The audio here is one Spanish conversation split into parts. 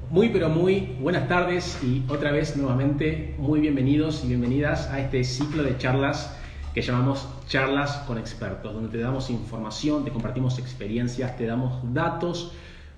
Muy pero muy buenas tardes y otra vez nuevamente muy bienvenidos y bienvenidas a este ciclo de charlas que llamamos Charlas con Expertos, donde te damos información, te compartimos experiencias, te damos datos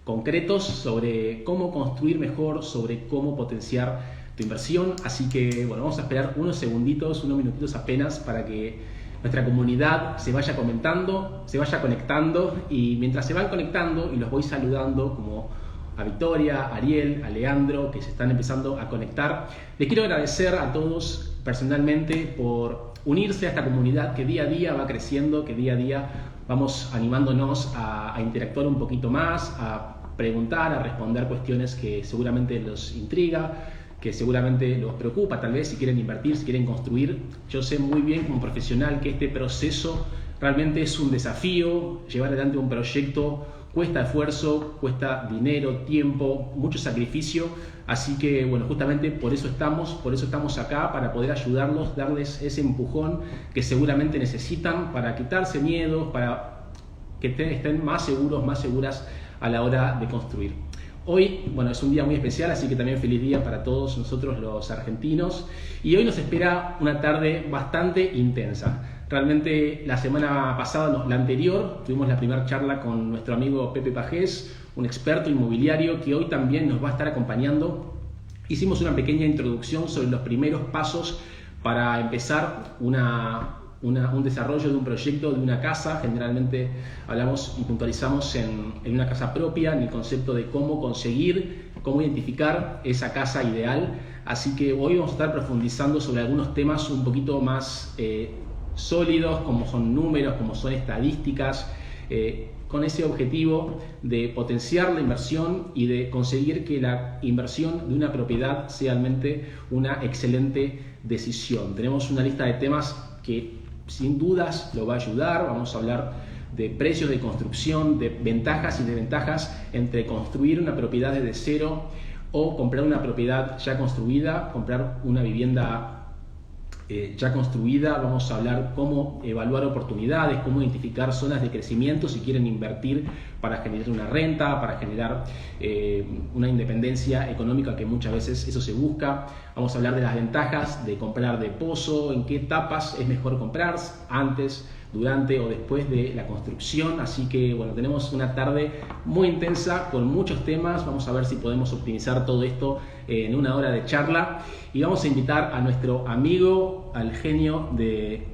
concretos sobre cómo construir mejor, sobre cómo potenciar tu inversión. Así que bueno, vamos a esperar unos segunditos, unos minutitos apenas para que nuestra comunidad se vaya comentando, se vaya conectando, y mientras se van conectando y los voy saludando como a Victoria, a Ariel, a Leandro, que se están empezando a conectar, les quiero agradecer a todos personalmente por unirse a esta comunidad que día a día va creciendo, que día a día vamos animándonos a interactuar un poquito más, a preguntar, a responder cuestiones que seguramente los intriga, que seguramente los preocupa, tal vez si quieren invertir, si quieren construir. Yo sé muy bien como profesional que este proceso realmente es un desafío. Llevar adelante un proyecto cuesta esfuerzo, cuesta dinero, tiempo, mucho sacrificio. Así que bueno, justamente por eso estamos acá, para poder ayudarlos, darles ese empujón que seguramente necesitan para quitarse miedos, para que estén más seguros, más seguras a la hora de construir. Hoy, bueno, es un día muy especial, así que también feliz día para todos nosotros los argentinos. Y hoy nos espera una tarde bastante intensa. Realmente la semana pasada, no, la anterior, tuvimos la primera charla con nuestro amigo Pepe Pajés, un experto inmobiliario que hoy también nos va a estar acompañando. Hicimos una pequeña introducción sobre los primeros pasos para empezar un desarrollo de un proyecto, de una casa. Generalmente hablamos y puntualizamos en una casa propia, en el concepto de cómo conseguir, cómo identificar esa casa ideal. Así que hoy vamos a estar profundizando sobre algunos temas un poquito más sólidos, como son números, como son estadísticas, con ese objetivo de potenciar la inversión y de conseguir que la inversión de una propiedad sea realmente una excelente decisión. Tenemos una lista de temas que sin dudas lo va a ayudar. Vamos a hablar de precios de construcción, de ventajas y desventajas entre construir una propiedad desde cero o comprar una propiedad ya construida, comprar una vivienda ya construida. Vamos a hablar cómo evaluar oportunidades, cómo identificar zonas de crecimiento si quieren invertir para generar una renta, para generar una independencia económica, que muchas veces eso se busca. Vamos a hablar de las ventajas de comprar de pozo, en qué etapas es mejor comprar, antes, durante o después de la construcción. Así que bueno, tenemos una tarde muy intensa con muchos temas. Vamos a ver si podemos optimizar todo esto en una hora de charla, y vamos a invitar a nuestro amigo, al genio de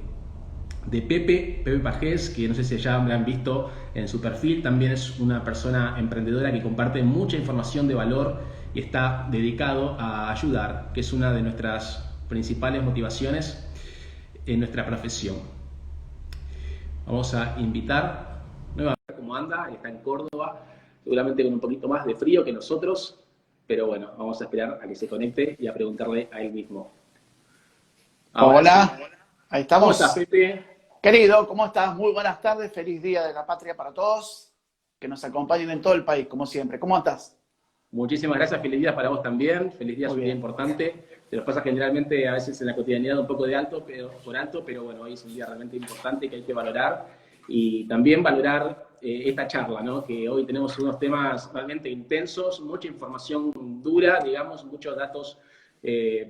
Pepe Pajés, que no sé si ya me han visto en su perfil. También es una persona emprendedora que comparte mucha información de valor y está dedicado a ayudar, que es una de nuestras principales motivaciones en nuestra profesión. Vamos a invitar nuevamente a ver cómo anda. Está en Córdoba, seguramente con un poquito más de frío que nosotros, pero bueno, vamos a esperar a que se conecte y a preguntarle a él mismo. Ahora sí. Hola, ahí ¿Cómo estás, estamos. Pepe? Querido, ¿cómo estás? Muy buenas tardes, feliz Día de la Patria para todos, que nos acompañen en todo el país, como siempre. ¿Cómo estás? Muchísimas gracias, feliz día para vos también. Feliz día es Muy un día bien. importante. Se nos pasa generalmente a veces en la cotidianidad un poco de alto, por alto, pero bueno, hoy es un día realmente importante que hay que valorar, y también valorar esta charla, ¿no? Que hoy tenemos unos temas realmente intensos, mucha información dura, digamos, muchos datos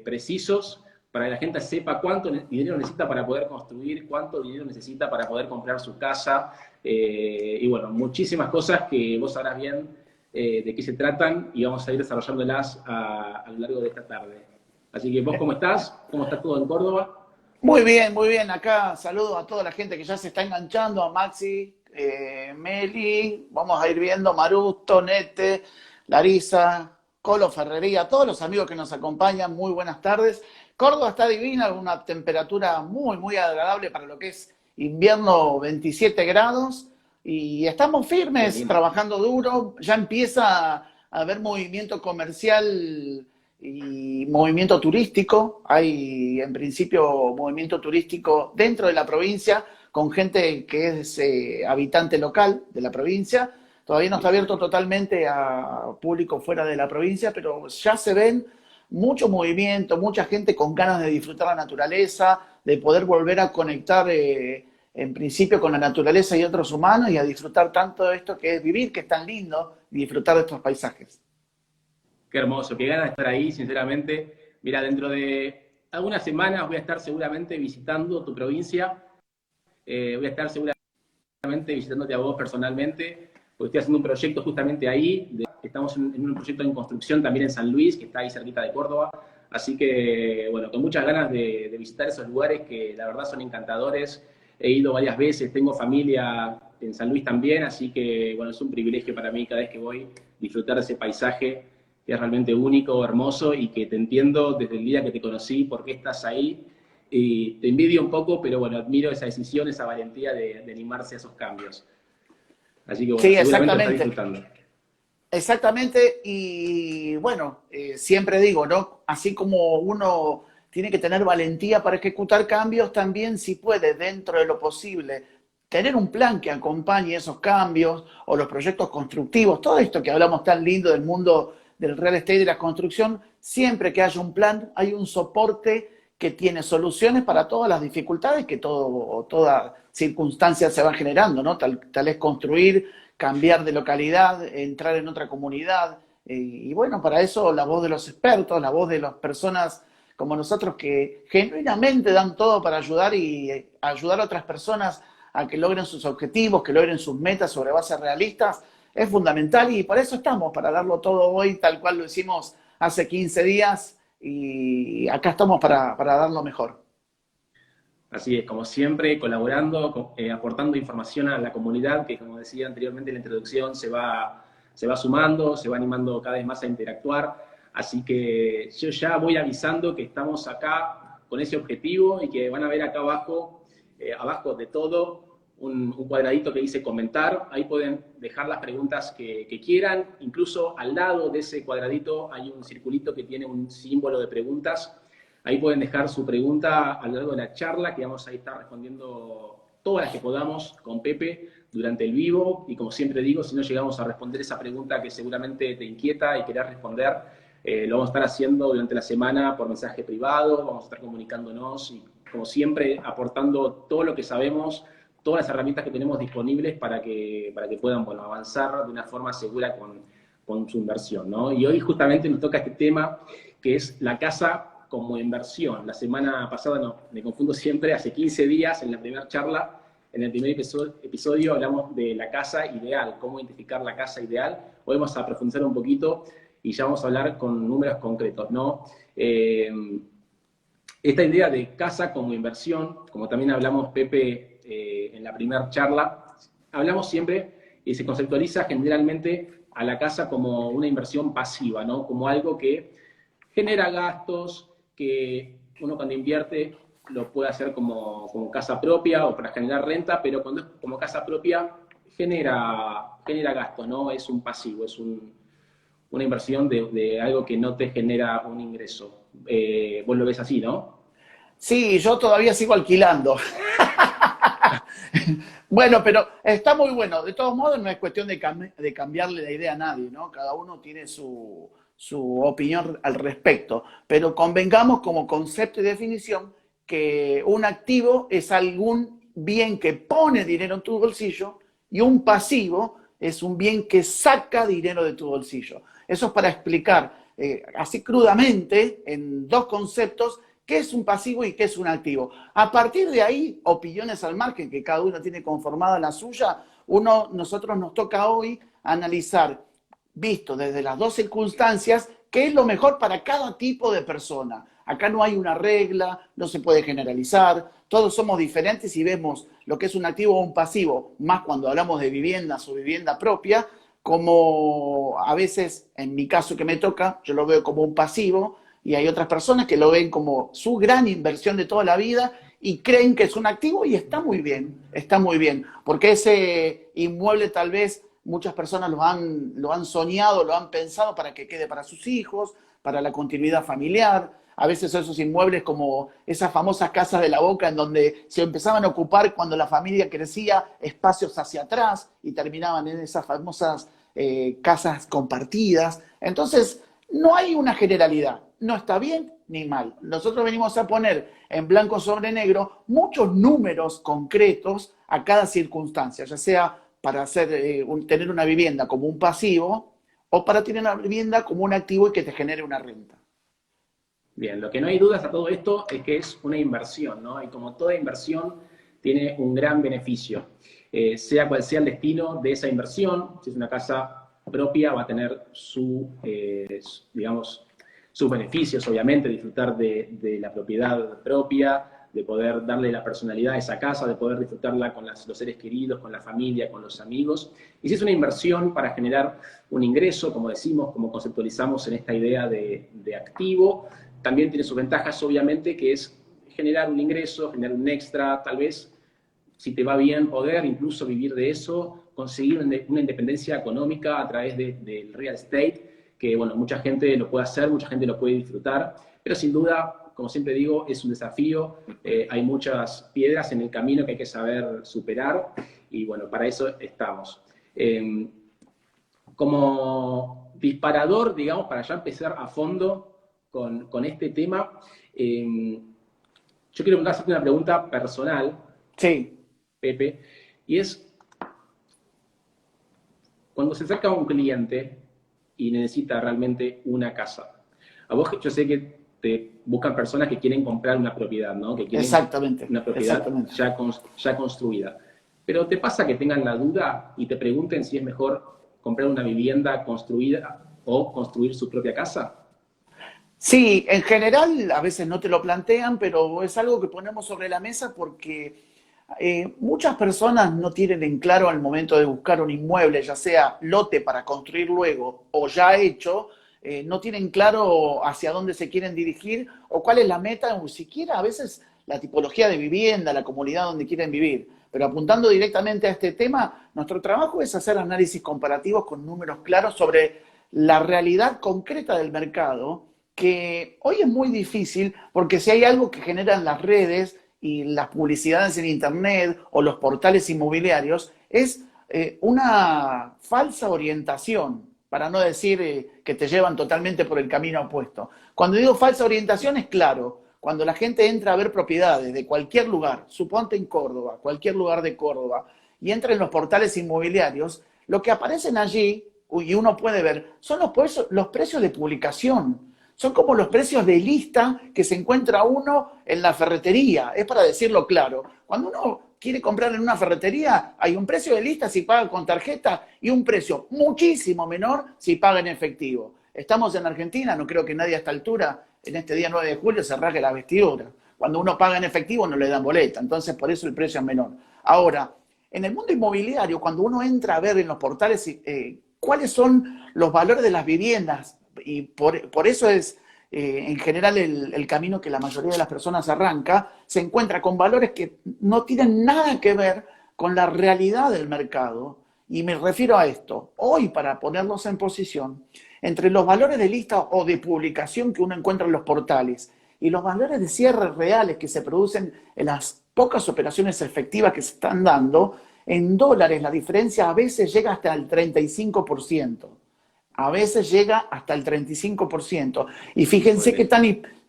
precisos, para que la gente sepa cuánto dinero necesita para poder construir, cuánto dinero necesita para poder comprar su casa, y bueno, muchísimas cosas que vos sabrás bien de qué se tratan, y vamos a ir desarrollándolas a lo largo de esta tarde. Así que vos, ¿cómo estás? ¿Cómo está todo en Córdoba? Muy bien, muy bien. Acá saludo a toda la gente que ya se está enganchando, a Maxi, Meli, vamos a ir viendo, Maruto, Nete, Larisa, Colo Ferrería, todos los amigos que nos acompañan, muy buenas tardes. Córdoba está divina, una temperatura muy, muy agradable para lo que es invierno, 27 grados, y estamos Qué firmes, lindo. trabajando duro. Ya empieza a haber movimiento comercial y movimiento turístico. Hay en principio movimiento turístico dentro de la provincia con gente que es habitante local de la provincia. Todavía no está abierto totalmente a público fuera de la provincia, pero ya se ven mucho movimiento, mucha gente con ganas de disfrutar la naturaleza, de poder volver a conectar en principio con la naturaleza y otros humanos, y a disfrutar tanto de esto que es vivir, que es tan lindo, y disfrutar de estos paisajes. Qué hermoso, qué ganas de estar ahí, sinceramente. Mira, dentro de algunas semanas voy a estar seguramente visitando tu provincia. Voy a estar seguramente visitándote a vos personalmente, porque estoy haciendo un proyecto justamente ahí. Estamos en un proyecto en construcción también en San Luis, que está ahí cerquita de Córdoba. Así que, bueno, con muchas ganas de visitar esos lugares que la verdad son encantadores. He ido varias veces, tengo familia en San Luis también, así que, bueno, es un privilegio para mí cada vez que voy disfrutar de ese paisaje que es realmente único, hermoso y que te entiendo desde el día que te conocí, por qué estás ahí. Y te envidio un poco, pero bueno, admiro esa decisión, esa valentía de animarse a esos cambios. Así que bueno, Sí, seguramente lo estás exactamente. disfrutando. Exactamente, y bueno, siempre digo, ¿no? Así como uno tiene que tener valentía para ejecutar cambios, también si puede, dentro de lo posible, tener un plan que acompañe esos cambios o los proyectos constructivos, todo esto que hablamos tan lindo del mundo del real estate y de la construcción, siempre que haya un plan, hay un soporte que tiene soluciones para todas las dificultades que toda circunstancia se va generando, ¿no? Tal es construir, cambiar de localidad, entrar en otra comunidad. Y bueno, para eso la voz de los expertos, la voz de las personas como nosotros que genuinamente dan todo para ayudar y ayudar a otras personas a que logren sus objetivos, que logren sus metas sobre bases realistas, es fundamental y por eso estamos, para darlo todo hoy tal cual lo hicimos hace 15 días y acá estamos para dar lo mejor. Así es, como siempre, colaborando, aportando información a la comunidad, que como decía anteriormente en la introducción, se va sumando, se va animando cada vez más a interactuar. Así que yo ya voy avisando que estamos acá con ese objetivo y que van a ver acá abajo, abajo de todo, un cuadradito que dice comentar. Ahí pueden dejar las preguntas que quieran. Incluso al lado de ese cuadradito hay un circulito que tiene un símbolo de preguntas. Ahí pueden dejar su pregunta a lo largo de la charla, que vamos a estar respondiendo todas las que podamos con Pepe durante el vivo. Y como siempre digo, si no llegamos a responder esa pregunta que seguramente te inquieta y querés responder, lo vamos a estar haciendo durante la semana por mensaje privado, vamos a estar comunicándonos y, como siempre, aportando todo lo que sabemos, todas las herramientas que tenemos disponibles para que puedan, bueno, avanzar de una forma segura con su inversión, ¿no? Y hoy justamente nos toca este tema que es la casa como inversión. La semana pasada, no, me confundo siempre, hace 15 días, en la primera charla, en el primer episodio hablamos de la casa ideal, cómo identificar la casa ideal. Hoy vamos a profundizar un poquito y ya vamos a hablar con números concretos, ¿no? Esta idea de casa como inversión, como también hablamos, Pepe, en la primera charla, hablamos siempre y se conceptualiza generalmente a la casa como una inversión pasiva, ¿no? Como algo que genera gastos, que uno cuando invierte lo puede hacer como casa propia o para generar renta, pero cuando es como casa propia genera gastos, ¿no? Es un pasivo, es una inversión de algo que no te genera un ingreso. Vos lo ves así, ¿no? Sí, yo todavía sigo alquilando. Bueno, pero está muy bueno. De todos modos, no es cuestión de cambiarle la idea a nadie, ¿no? Cada uno tiene su opinión al respecto. Pero convengamos como concepto y definición que un activo es algún bien que pone dinero en tu bolsillo y un pasivo es un bien que saca dinero de tu bolsillo. Eso es para explicar así crudamente, en dos conceptos, qué es un pasivo y qué es un activo. A partir de ahí, opiniones al margen, que cada uno tiene conformada la suya, nosotros nos toca hoy analizar, visto desde las dos circunstancias, qué es lo mejor para cada tipo de persona. Acá no hay una regla, no se puede generalizar, todos somos diferentes y vemos lo que es un activo o un pasivo, más cuando hablamos de viviendas o vivienda propia, como a veces, en mi caso que me toca, yo lo veo como un pasivo, y hay otras personas que lo ven como su gran inversión de toda la vida y creen que es un activo y está muy bien, porque ese inmueble tal vez muchas personas lo han soñado, lo han pensado para que quede para sus hijos, para la continuidad familiar. A veces esos inmuebles como esas famosas casas de la Boca en donde se empezaban a ocupar cuando la familia crecía espacios hacia atrás y terminaban en esas famosas casas compartidas. Entonces, no hay una generalidad, no está bien ni mal. Nosotros venimos a poner en blanco sobre negro muchos números concretos a cada circunstancia, ya sea para tener una vivienda como un pasivo o para tener una vivienda como un activo y que te genere una renta. Bien, lo que no hay dudas a todo esto es que es una inversión, ¿no? Y como toda inversión, tiene un gran beneficio. Sea cual sea el destino de esa inversión, si es una casa propia, va a tener digamos, sus beneficios, obviamente, disfrutar de la propiedad propia, de poder darle la personalidad a esa casa, de poder disfrutarla con los seres queridos, con la familia, con los amigos. Y si es una inversión para generar un ingreso, como decimos, como conceptualizamos en esta idea de activo, también tiene sus ventajas, obviamente, que es generar un ingreso, generar un extra, tal vez, si te va bien, poder incluso vivir de eso, conseguir una independencia económica a través del real estate, que, bueno, mucha gente lo puede hacer, mucha gente lo puede disfrutar, pero sin duda, como siempre digo, es un desafío, hay muchas piedras en el camino que hay que saber superar, y bueno, para eso estamos. Como disparador, digamos, para ya empezar a fondo con este tema, yo quiero hacerte una pregunta personal, Sí. Pepe, y es, cuando se acerca un cliente y necesita realmente una casa, a vos yo sé que te buscan personas que quieren comprar una propiedad, ¿no? Que quieren Exactamente, una propiedad exactamente. ya construida. Pero ¿te pasa que tengan la duda y te pregunten si es mejor comprar una vivienda construida o construir su propia casa? Sí, en general a veces no te lo plantean, pero es algo que ponemos sobre la mesa porque muchas personas no tienen en claro al momento de buscar un inmueble, ya sea lote para construir luego o ya hecho, no tienen claro hacia dónde se quieren dirigir o cuál es la meta, o siquiera a veces la tipología de vivienda, la comunidad donde quieren vivir. Pero apuntando directamente a este tema, nuestro trabajo es hacer análisis comparativos con números claros sobre la realidad concreta del mercado, que hoy es muy difícil porque si hay algo que generan las redes y las publicidades en Internet o los portales inmobiliarios, es una falsa orientación, para no decir que te llevan totalmente por el camino opuesto. Cuando digo falsa orientación es claro, cuando la gente entra a ver propiedades de cualquier lugar, suponte en Córdoba, cualquier lugar de Córdoba, y entra en los portales inmobiliarios, lo que aparecen allí, y uno puede ver, son los precios de publicación. Son como los precios de lista que se encuentra uno en la ferretería. Es para decirlo claro. Cuando uno quiere comprar en una ferretería, hay un precio de lista si paga con tarjeta y un precio muchísimo menor si paga en efectivo. Estamos en Argentina, no creo que nadie a esta altura, en este día 9 de julio, se rasgue la vestidura. Cuando uno paga en efectivo no le dan boleta, entonces por eso el precio es menor. Ahora, en el mundo inmobiliario, cuando uno entra a ver en los portales cuáles son los valores de las viviendas, y por eso es en general el camino que la mayoría de las personas arranca, se encuentra con valores que no tienen nada que ver con la realidad del mercado. Y me refiero a esto. Hoy, para ponernos en posición, entre los valores de lista o de publicación que uno encuentra en los portales y los valores de cierre reales que se producen en las pocas operaciones efectivas que se están dando, en dólares la diferencia a veces llega hasta el 35%. A veces llega hasta el 35%. Y fíjense que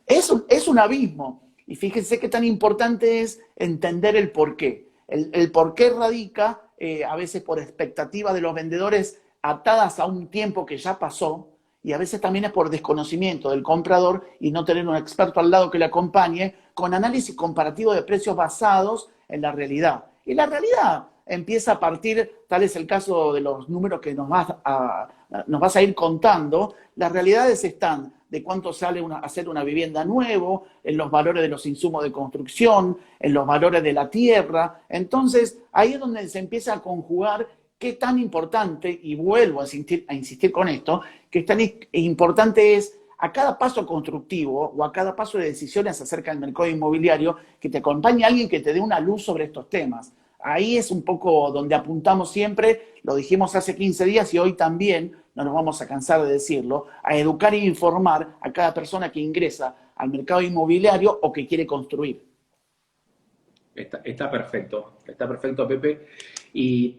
es un abismo. Y fíjense qué tan importante es entender el porqué. El porqué radica a veces por expectativa de los vendedores atadas a un tiempo que ya pasó, y a veces también es por desconocimiento del comprador y no tener un experto al lado que le acompañe con análisis comparativo de precios basados en la realidad. Y la realidad empieza a partir, tal es el caso de los números que nos vas a ir contando, las realidades están de cuánto sale hacer una vivienda nuevo, en los valores de los insumos de construcción, en los valores de la tierra. Entonces, ahí es donde se empieza a conjugar qué tan importante, y vuelvo a insistir con esto, qué tan importante es a cada paso constructivo o a cada paso de decisiones acerca del mercado inmobiliario que te acompañe alguien que te dé una luz sobre estos temas. Ahí es un poco donde apuntamos siempre, lo dijimos hace 15 días y hoy también, no nos vamos a cansar de decirlo, a educar e informar a cada persona que ingresa al mercado inmobiliario o que quiere construir. Está perfecto, Pepe. Y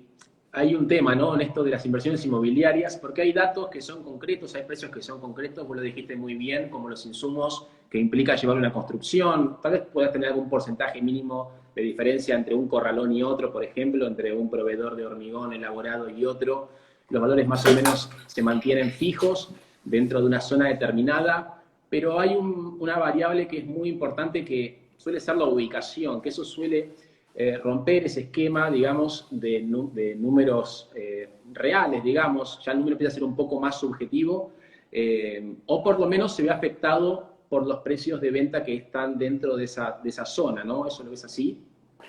hay un tema, ¿no?, en esto de las inversiones inmobiliarias, porque hay datos que son concretos, hay precios que son concretos, vos lo dijiste muy bien, como los insumos que implica llevar una construcción. Tal vez puedas tener algún porcentaje mínimo de diferencia entre un corralón y otro, por ejemplo, entre un proveedor de hormigón elaborado y otro, los valores más o menos se mantienen fijos dentro de una zona determinada, pero hay una variable que es muy importante que suele ser la ubicación, que eso suele romper ese esquema, digamos, de números reales, digamos, ya el número empieza a ser un poco más subjetivo, o por lo menos se ve afectado por los precios de venta que están dentro de esa zona, ¿no? ¿Eso lo ves así?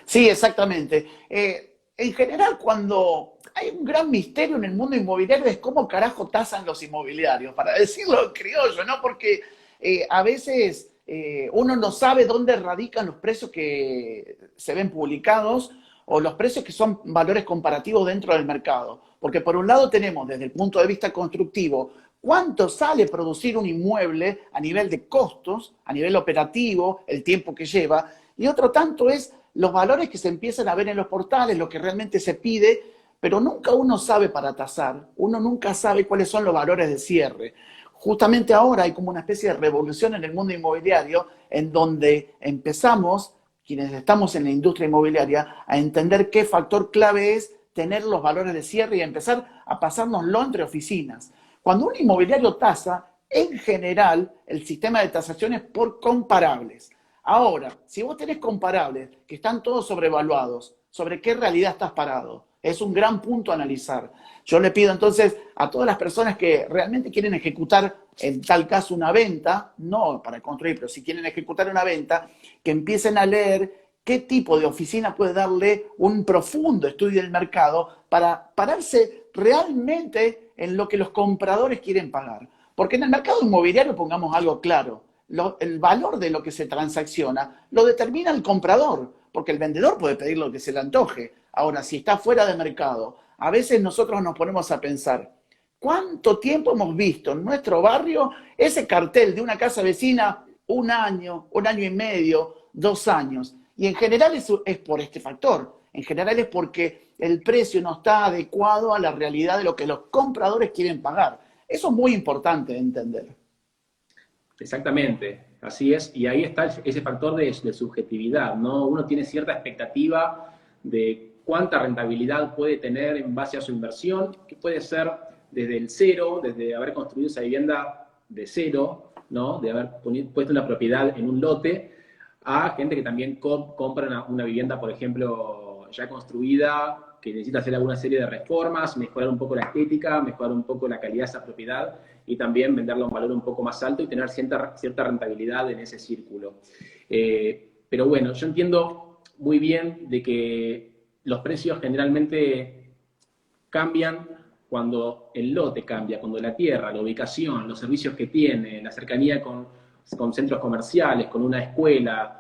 Sí, exactamente. En general, cuando hay un gran misterio en el mundo inmobiliario es cómo carajo tasan los inmobiliarios, para decirlo en criollo, ¿no? Porque a veces uno no sabe dónde radican los precios que se ven publicados o los precios que son valores comparativos dentro del mercado. Porque por un lado tenemos, desde el punto de vista constructivo, cuánto sale producir un inmueble a nivel de costos, a nivel operativo, el tiempo que lleva, y otro tanto es los valores que se empiezan a ver en los portales, lo que realmente se pide, pero nunca uno sabe para tasar, uno nunca sabe cuáles son los valores de cierre. Justamente ahora hay como una especie de revolución en el mundo inmobiliario en donde empezamos, quienes estamos en la industria inmobiliaria, a entender qué factor clave es tener los valores de cierre y a empezar a pasárnoslo entre oficinas. Cuando un inmobiliario tasa, en general, el sistema de tasación es por comparables. Ahora, si vos tenés comparables que están todos sobrevaluados, ¿sobre qué realidad estás parado? Es un gran punto a analizar. Yo le pido entonces a todas las personas que realmente quieren ejecutar, en tal caso, una venta, no para construir, pero si quieren ejecutar una venta, que empiecen a leer qué tipo de oficina puede darle un profundo estudio del mercado para pararse realmente en lo que los compradores quieren pagar. Porque en el mercado inmobiliario, pongamos algo claro, el valor de lo que se transacciona lo determina el comprador, porque el vendedor puede pedir lo que se le antoje. Ahora, si está fuera de mercado, a veces nosotros nos ponemos a pensar, ¿cuánto tiempo hemos visto en nuestro barrio ese cartel de una casa vecina? Un año y medio, 2 años. Y en general eso es por este factor. En general es porque el precio no está adecuado a la realidad de lo que los compradores quieren pagar. Eso es muy importante de entender. Exactamente, así es, y ahí está ese factor de subjetividad, ¿no? Uno tiene cierta expectativa de cuánta rentabilidad puede tener en base a su inversión, que puede ser desde el cero, desde haber construido esa vivienda de cero, ¿no? De haber puesto una propiedad en un lote, a gente que también compra una vivienda, por ejemplo, ya construida, que necesita hacer alguna serie de reformas, mejorar un poco la estética, mejorar un poco la calidad de esa propiedad y también venderla a un valor un poco más alto y tener cierta rentabilidad en ese círculo. Pero bueno, yo entiendo muy bien de que los precios generalmente cambian cuando el lote cambia, cuando la tierra, la ubicación, los servicios que tiene, la cercanía con centros comerciales, con una escuela,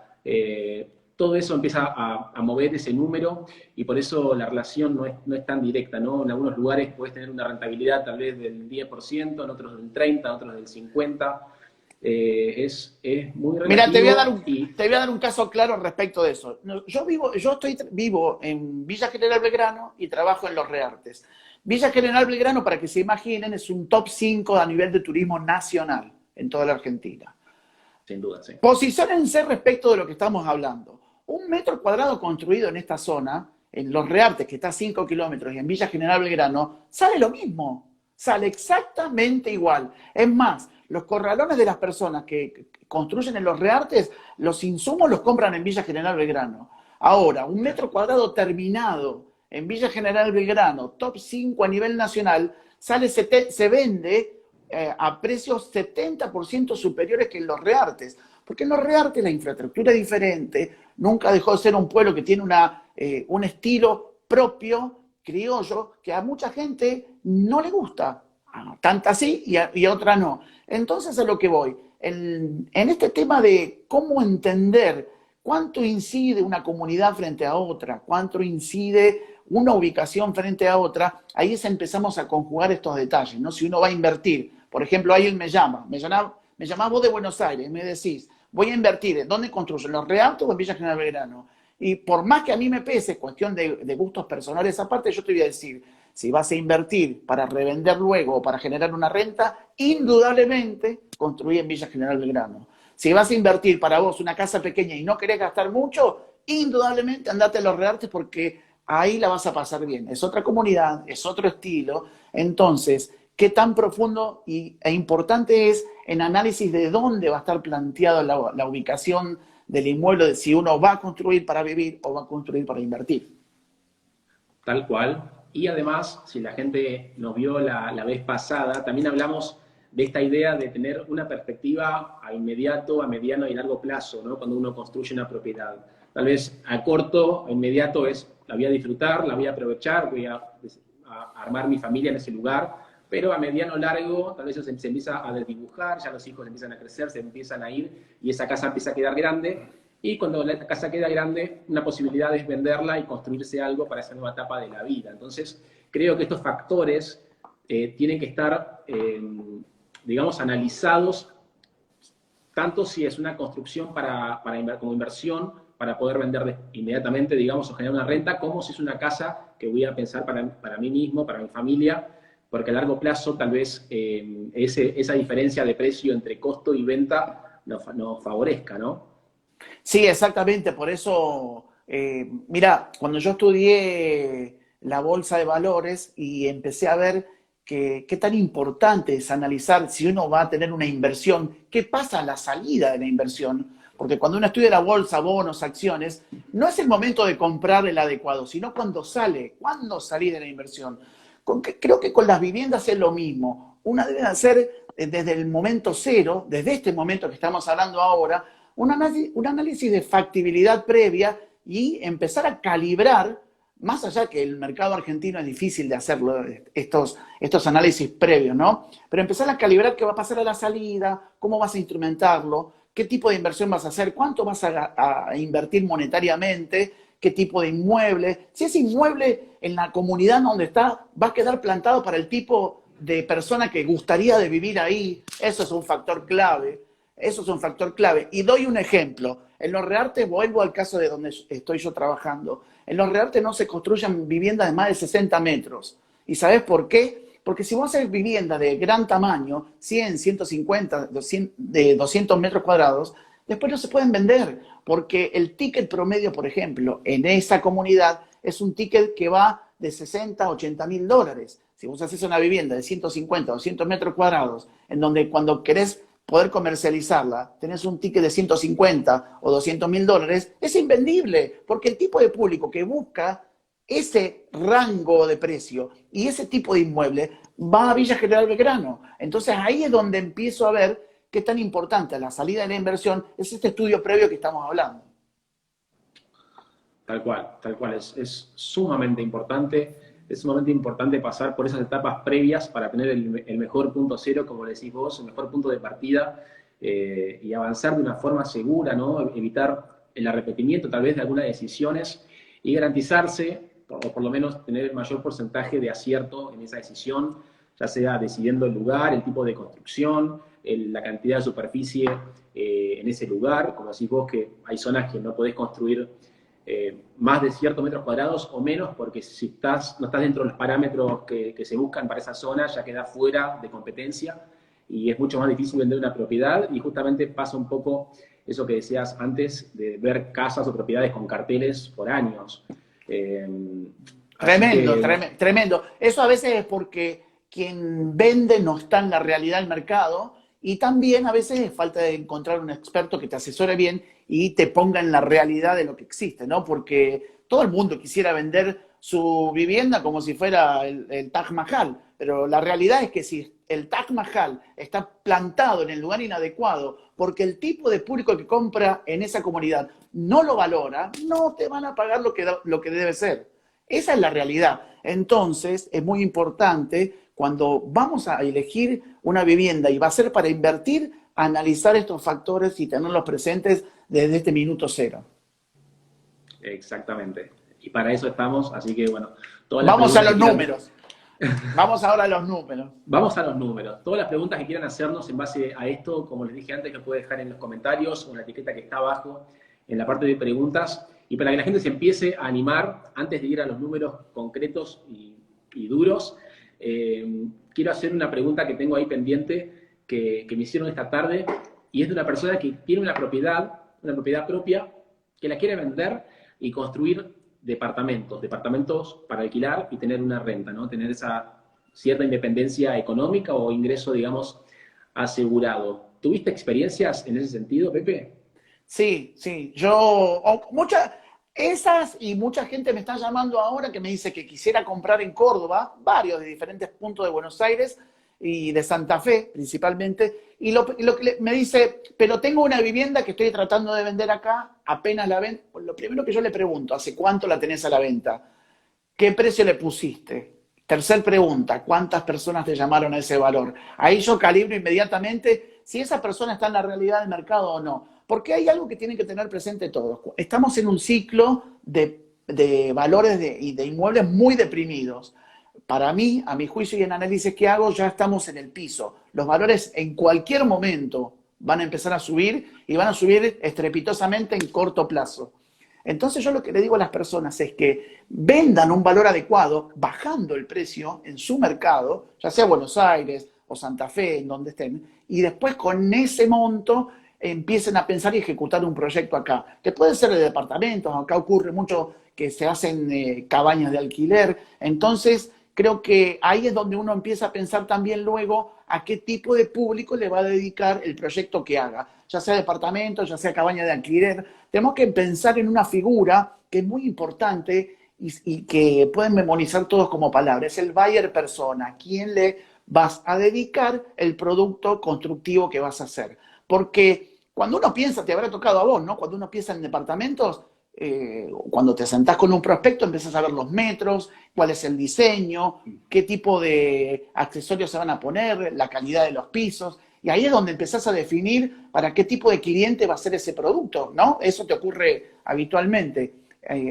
todo eso empieza a mover ese número y por eso la relación no es tan directa, ¿no? En algunos lugares puedes tener una rentabilidad tal vez del 10%, en otros del 30%, en otros del 50%. Es muy Mira, relativo te voy a dar un caso claro respecto de eso. Yo estoy vivo en Villa General Belgrano y trabajo en Los Reartes. Villa General Belgrano, para que se imaginen, es un top 5 a nivel de turismo nacional en toda la Argentina. sin duda, sí. Posiciónense respecto de lo que estamos hablando. Un metro cuadrado construido en esta zona, en Los Reartes, que está a 5 kilómetros, y en Villa General Belgrano, sale lo mismo. Sale exactamente igual. Es más, los corralones de las personas que construyen en Los Reartes, los insumos los compran en Villa General Belgrano. Ahora, un metro cuadrado terminado en Villa General Belgrano, top 5 a nivel nacional, se vende a precios 70% superiores que en Los Reartes. Porque en Los Reartes la infraestructura es diferente, nunca dejó de ser un pueblo que tiene un estilo propio, criollo, que a mucha gente no le gusta. Tanta sí y a otra no. Entonces a lo que voy, en este tema de cómo entender cuánto incide una comunidad frente a otra, cuánto incide una ubicación frente a otra, ahí empezamos a conjugar estos detalles, ¿no? Si uno va a invertir, por ejemplo, alguien me llamás vos de Buenos Aires y me decís, voy a invertir, ¿en dónde construyo? ¿En Los Reartes o en Villa General Belgrano? Y por más que a mí me pese, cuestión de gustos personales aparte, yo te voy a decir, si vas a invertir para revender luego o para generar una renta, indudablemente construí en Villa General Belgrano. Si vas a invertir para vos una casa pequeña y no querés gastar mucho, indudablemente andate a Los Reartes porque ahí la vas a pasar bien. Es otra comunidad, es otro estilo. Entonces, ¿qué tan profundo e importante es en análisis de dónde va a estar planteada la ubicación del inmueble, de si uno va a construir para vivir o va a construir para invertir? Tal cual. Y además, si la gente nos vio la vez pasada, también hablamos de esta idea de tener una perspectiva a inmediato, a mediano y largo plazo, ¿no? Cuando uno construye una propiedad. Tal vez a corto, a inmediato es, la voy a disfrutar, la voy a aprovechar, voy a armar mi familia en ese lugar, pero a mediano largo tal vez se empieza a desdibujar, ya los hijos empiezan a crecer, se empiezan a ir y esa casa empieza a quedar grande. Y cuando la casa queda grande, una posibilidad es venderla y construirse algo para esa nueva etapa de la vida. Entonces, creo que estos factores tienen que estar, digamos, analizados, tanto si es una construcción como inversión, para poder vender inmediatamente, digamos, o generar una renta, como si es una casa que voy a pensar para mí mismo, para mi familia, porque a largo plazo tal vez esa diferencia de precio entre costo y venta nos favorezca, ¿no? Sí, exactamente. Por eso, mira, cuando yo estudié la bolsa de valores y empecé a ver qué tan importante es analizar si uno va a tener una inversión, qué pasa a la salida de la inversión. Porque cuando uno estudia la bolsa, bonos, acciones, no es el momento de comprar el adecuado, sino cuándo salir de la inversión. Creo que con las viviendas es lo mismo. Una debe hacer desde el momento cero, desde este momento que estamos hablando ahora, un análisis de factibilidad previa y empezar a calibrar, más allá que el mercado argentino es difícil de hacerlo, estos análisis previos, ¿no? Pero empezar a calibrar qué va a pasar a la salida, cómo vas a instrumentarlo, qué tipo de inversión vas a hacer, cuánto vas a invertir monetariamente, qué tipo de inmueble. Si ese inmueble en la comunidad donde está va a quedar plantado para el tipo de persona que gustaría de vivir ahí, eso es un factor clave. Eso es un factor clave. Y doy un ejemplo. En Los Reartes, vuelvo al caso de donde estoy yo trabajando. En Los Reartes no se construyen viviendas de más de 60 metros. ¿Y sabes por qué? Porque si vos haces viviendas de gran tamaño, 100, 150, 200, de 200 metros cuadrados, después no se pueden vender. Porque el ticket promedio, por ejemplo, en esa comunidad es un ticket que va de 60 a 80 mil dólares. Si vos haces una vivienda de 150, 200 metros cuadrados, en donde cuando querés poder comercializarla, tenés un ticket de 150 o 200 mil dólares, es invendible, porque el tipo de público que busca ese rango de precio y ese tipo de inmueble va a Villa General Belgrano. Entonces ahí es donde empiezo a ver qué tan importante a la salida de la inversión es este estudio previo que estamos hablando. Tal cual, es sumamente importante. Es sumamente importante pasar por esas etapas previas para tener el mejor punto cero, como decís vos, el mejor punto de partida y avanzar de una forma segura, ¿no? Evitar el arrepentimiento tal vez de algunas decisiones y garantizarse, o por lo menos tener el mayor porcentaje de acierto en esa decisión, ya sea decidiendo el lugar, el tipo de construcción, la cantidad de superficie en ese lugar. Como decís vos, que hay zonas que no podés construir más de ciertos metros cuadrados o menos, porque si no estás dentro de los parámetros que se buscan para esa zona, ya queda fuera de competencia y es mucho más difícil vender una propiedad. Y justamente pasa un poco eso que decías antes, de ver casas o propiedades con carteles por años. Tremendo, tremendo. Eso a veces es porque quien vende no está en la realidad del mercado y también a veces es falta de encontrar un experto que te asesore bien y te ponga en la realidad de lo que existe, ¿no? Porque todo el mundo quisiera vender su vivienda como si fuera el Taj Mahal, pero la realidad es que si el Taj Mahal está plantado en el lugar inadecuado porque el tipo de público que compra en esa comunidad no lo valora, no te van a pagar lo que debe ser. Esa es la realidad. Entonces, es muy importante cuando vamos a elegir una vivienda y va a ser para invertir, analizar estos factores y tenerlos presentes desde este minuto cero. Exactamente. Y para eso estamos, así que bueno, Vamos a los números. Vamos ahora a los números. Vamos a los números. Todas las preguntas que quieran hacernos en base a esto, como les dije antes, que puede dejar en los comentarios o en la etiqueta que está abajo, en la parte de preguntas. Y para que la gente se empiece a animar, antes de ir a los números concretos y duros, quiero hacer una pregunta que tengo ahí pendiente, que me hicieron esta tarde, y es de una persona que tiene una propiedad propia, que la quiere vender y construir departamentos para alquilar y tener una renta, ¿no? Tener esa cierta independencia económica o ingreso, digamos, asegurado. ¿Tuviste experiencias en ese sentido, Pepe? Sí, sí. Esas y mucha gente me está llamando ahora que me dice que quisiera comprar en Córdoba, varios de diferentes puntos de Buenos Aires y de Santa Fe principalmente, y lo que me dice, pero tengo una vivienda que estoy tratando de vender acá, apenas la ven. Lo primero que yo le pregunto, ¿hace cuánto la tenés a la venta? ¿Qué precio le pusiste? Tercer pregunta, ¿cuántas personas te llamaron a ese valor? Ahí yo calibro inmediatamente si esa persona está en la realidad del mercado o no. Porque hay algo que tienen que tener presente todos. Estamos en un ciclo de valores y de inmuebles muy deprimidos. Para mí, a mi juicio y en análisis que hago, ya estamos en el piso. Los valores en cualquier momento van a empezar a subir y van a subir estrepitosamente en corto plazo. Entonces yo lo que le digo a las personas es que vendan un valor adecuado, bajando el precio en su mercado, ya sea Buenos Aires o Santa Fe, en donde estén, y después con ese monto empiecen a pensar y ejecutar un proyecto acá, que puede ser de departamentos, acá ocurre mucho que se hacen cabañas de alquiler, entonces creo que ahí es donde uno empieza a pensar también luego a qué tipo de público le va a dedicar el proyecto que haga, ya sea departamento, ya sea cabaña de alquiler. Tenemos que pensar en una figura que es muy importante y que pueden memorizar todos como palabra. Es el buyer persona. ¿A quién le vas a dedicar el producto constructivo que vas a hacer? Porque cuando uno piensa, te habrá tocado a vos, ¿no? Cuando uno piensa en departamentos, cuando te sentás con un prospecto empiezas a ver los metros, cuál es el diseño, qué tipo de accesorios se van a poner, la calidad de los pisos. Y ahí es donde empezás a definir para qué tipo de cliente va a ser ese producto, ¿no? Eso te ocurre habitualmente.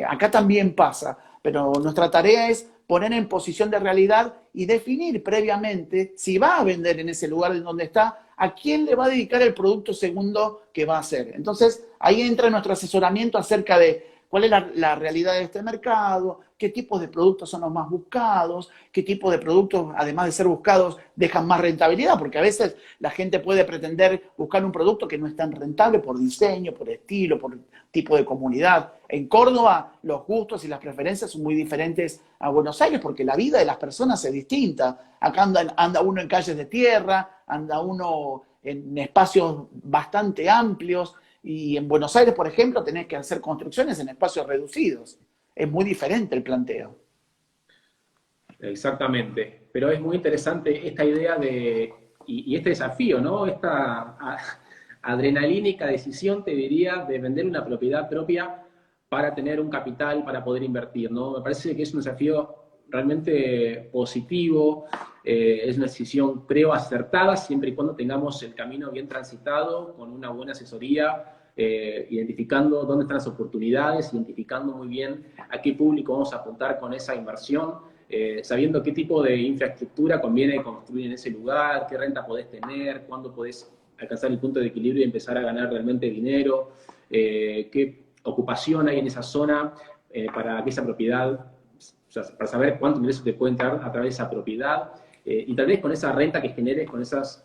Acá también pasa, pero nuestra tarea es poner en posición de realidad y definir previamente si va a vender en ese lugar en donde está, a quién le va a dedicar el producto segundo que va a hacer. Entonces, ahí entra nuestro asesoramiento acerca de cuál es la realidad de este mercado, qué tipos de productos son los más buscados, qué tipo de productos, además de ser buscados, dejan más rentabilidad, porque a veces la gente puede pretender buscar un producto que no es tan rentable por diseño, por estilo, por tipo de comunidad. En Córdoba los gustos y las preferencias son muy diferentes a Buenos Aires porque la vida de las personas es distinta. Acá anda uno en calles de tierra, anda uno en espacios bastante amplios, y en Buenos Aires, por ejemplo, tenés que hacer construcciones en espacios reducidos. Es muy diferente el planteo. Exactamente. Pero es muy interesante esta idea y este desafío, ¿no? Esta adrenalínica decisión, te diría, de vender una propiedad propia para tener un capital para poder invertir, ¿no? Me parece que es un desafío realmente positivo, es una decisión, creo, acertada, siempre y cuando tengamos el camino bien transitado, con una buena asesoría, identificando dónde están las oportunidades, identificando muy bien a qué público vamos a apuntar con esa inversión, sabiendo qué tipo de infraestructura conviene construir en ese lugar, qué renta podés tener, cuándo podés alcanzar el punto de equilibrio y empezar a ganar realmente dinero, qué ocupación hay en esa zona para que esa propiedad, o sea, para saber cuánto ingresos te puede entrar a través de esa propiedad, y tal vez con esa renta que generes, con esas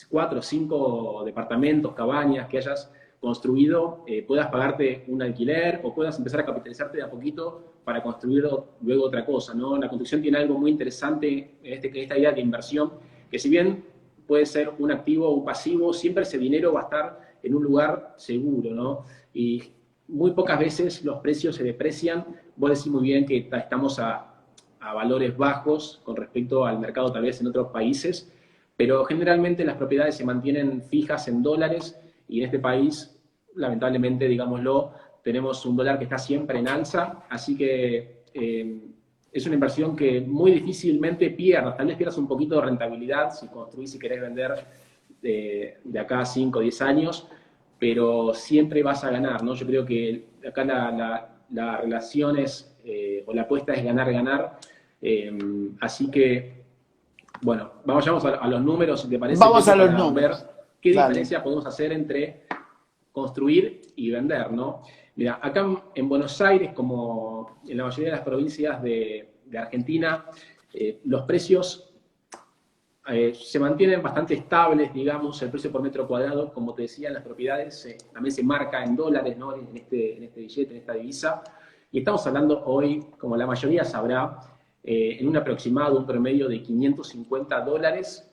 4 o 5 departamentos, cabañas que hayas construido, puedas pagarte un alquiler o puedas empezar a capitalizarte de a poquito para construir luego otra cosa, ¿no? La construcción tiene algo muy interesante, esta idea de inversión, que si bien puede ser un activo o un pasivo, siempre ese dinero va a estar en un lugar seguro, ¿no? Y muy pocas veces los precios se deprecian. Vos decís muy bien que estamos a valores bajos con respecto al mercado tal vez en otros países, pero generalmente las propiedades se mantienen fijas en dólares y en este país, lamentablemente, digámoslo, tenemos un dólar que está siempre en alza, así que es una inversión que muy difícilmente pierdas, tal vez pierdas un poquito de rentabilidad si construís y querés vender de acá a 5 o 10 años, pero siempre vas a ganar, ¿no? Yo creo que acá la relación es, o la apuesta es ganar-ganar, así que, bueno, vamos a los números, si te parece, Vamos Pepe, a los para ver números. qué Dale. diferencia podemos hacer entre construir y vender, ¿no? Mira, acá en Buenos Aires, como en la mayoría de las provincias de Argentina, los precios se mantienen bastante estables, digamos, el precio por metro cuadrado, como te decía, en las propiedades también se marca en dólares, ¿no? En este billete, en esta divisa. Y estamos hablando hoy, como la mayoría sabrá, en un aproximado, un promedio de $550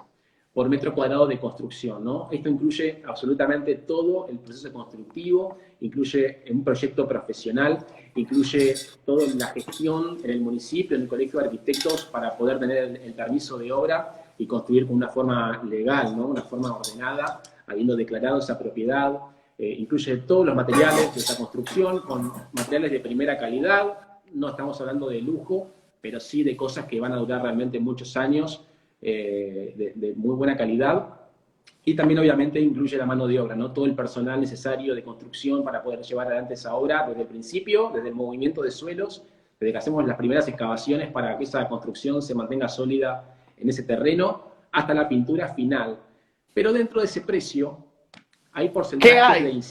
por metro cuadrado de construcción, ¿no? Esto incluye absolutamente todo el proceso constructivo, incluye un proyecto profesional, incluye toda la gestión en el municipio, en el colegio de arquitectos, para poder tener el permiso de obra y construir con una forma legal, ¿no? Una forma ordenada, habiendo declarado esa propiedad. Incluye todos los materiales de esta construcción, con materiales de primera calidad. No estamos hablando de lujo, pero sí de cosas que van a durar realmente muchos años, de muy buena calidad. Y también obviamente incluye la mano de obra, ¿no? Todo el personal necesario de construcción para poder llevar adelante esa obra desde el principio, desde el movimiento de suelos, desde que hacemos las primeras excavaciones para que esa construcción se mantenga sólida en ese terreno, hasta la pintura final. Pero dentro de ese precio hay porcentajes ¿Qué hay?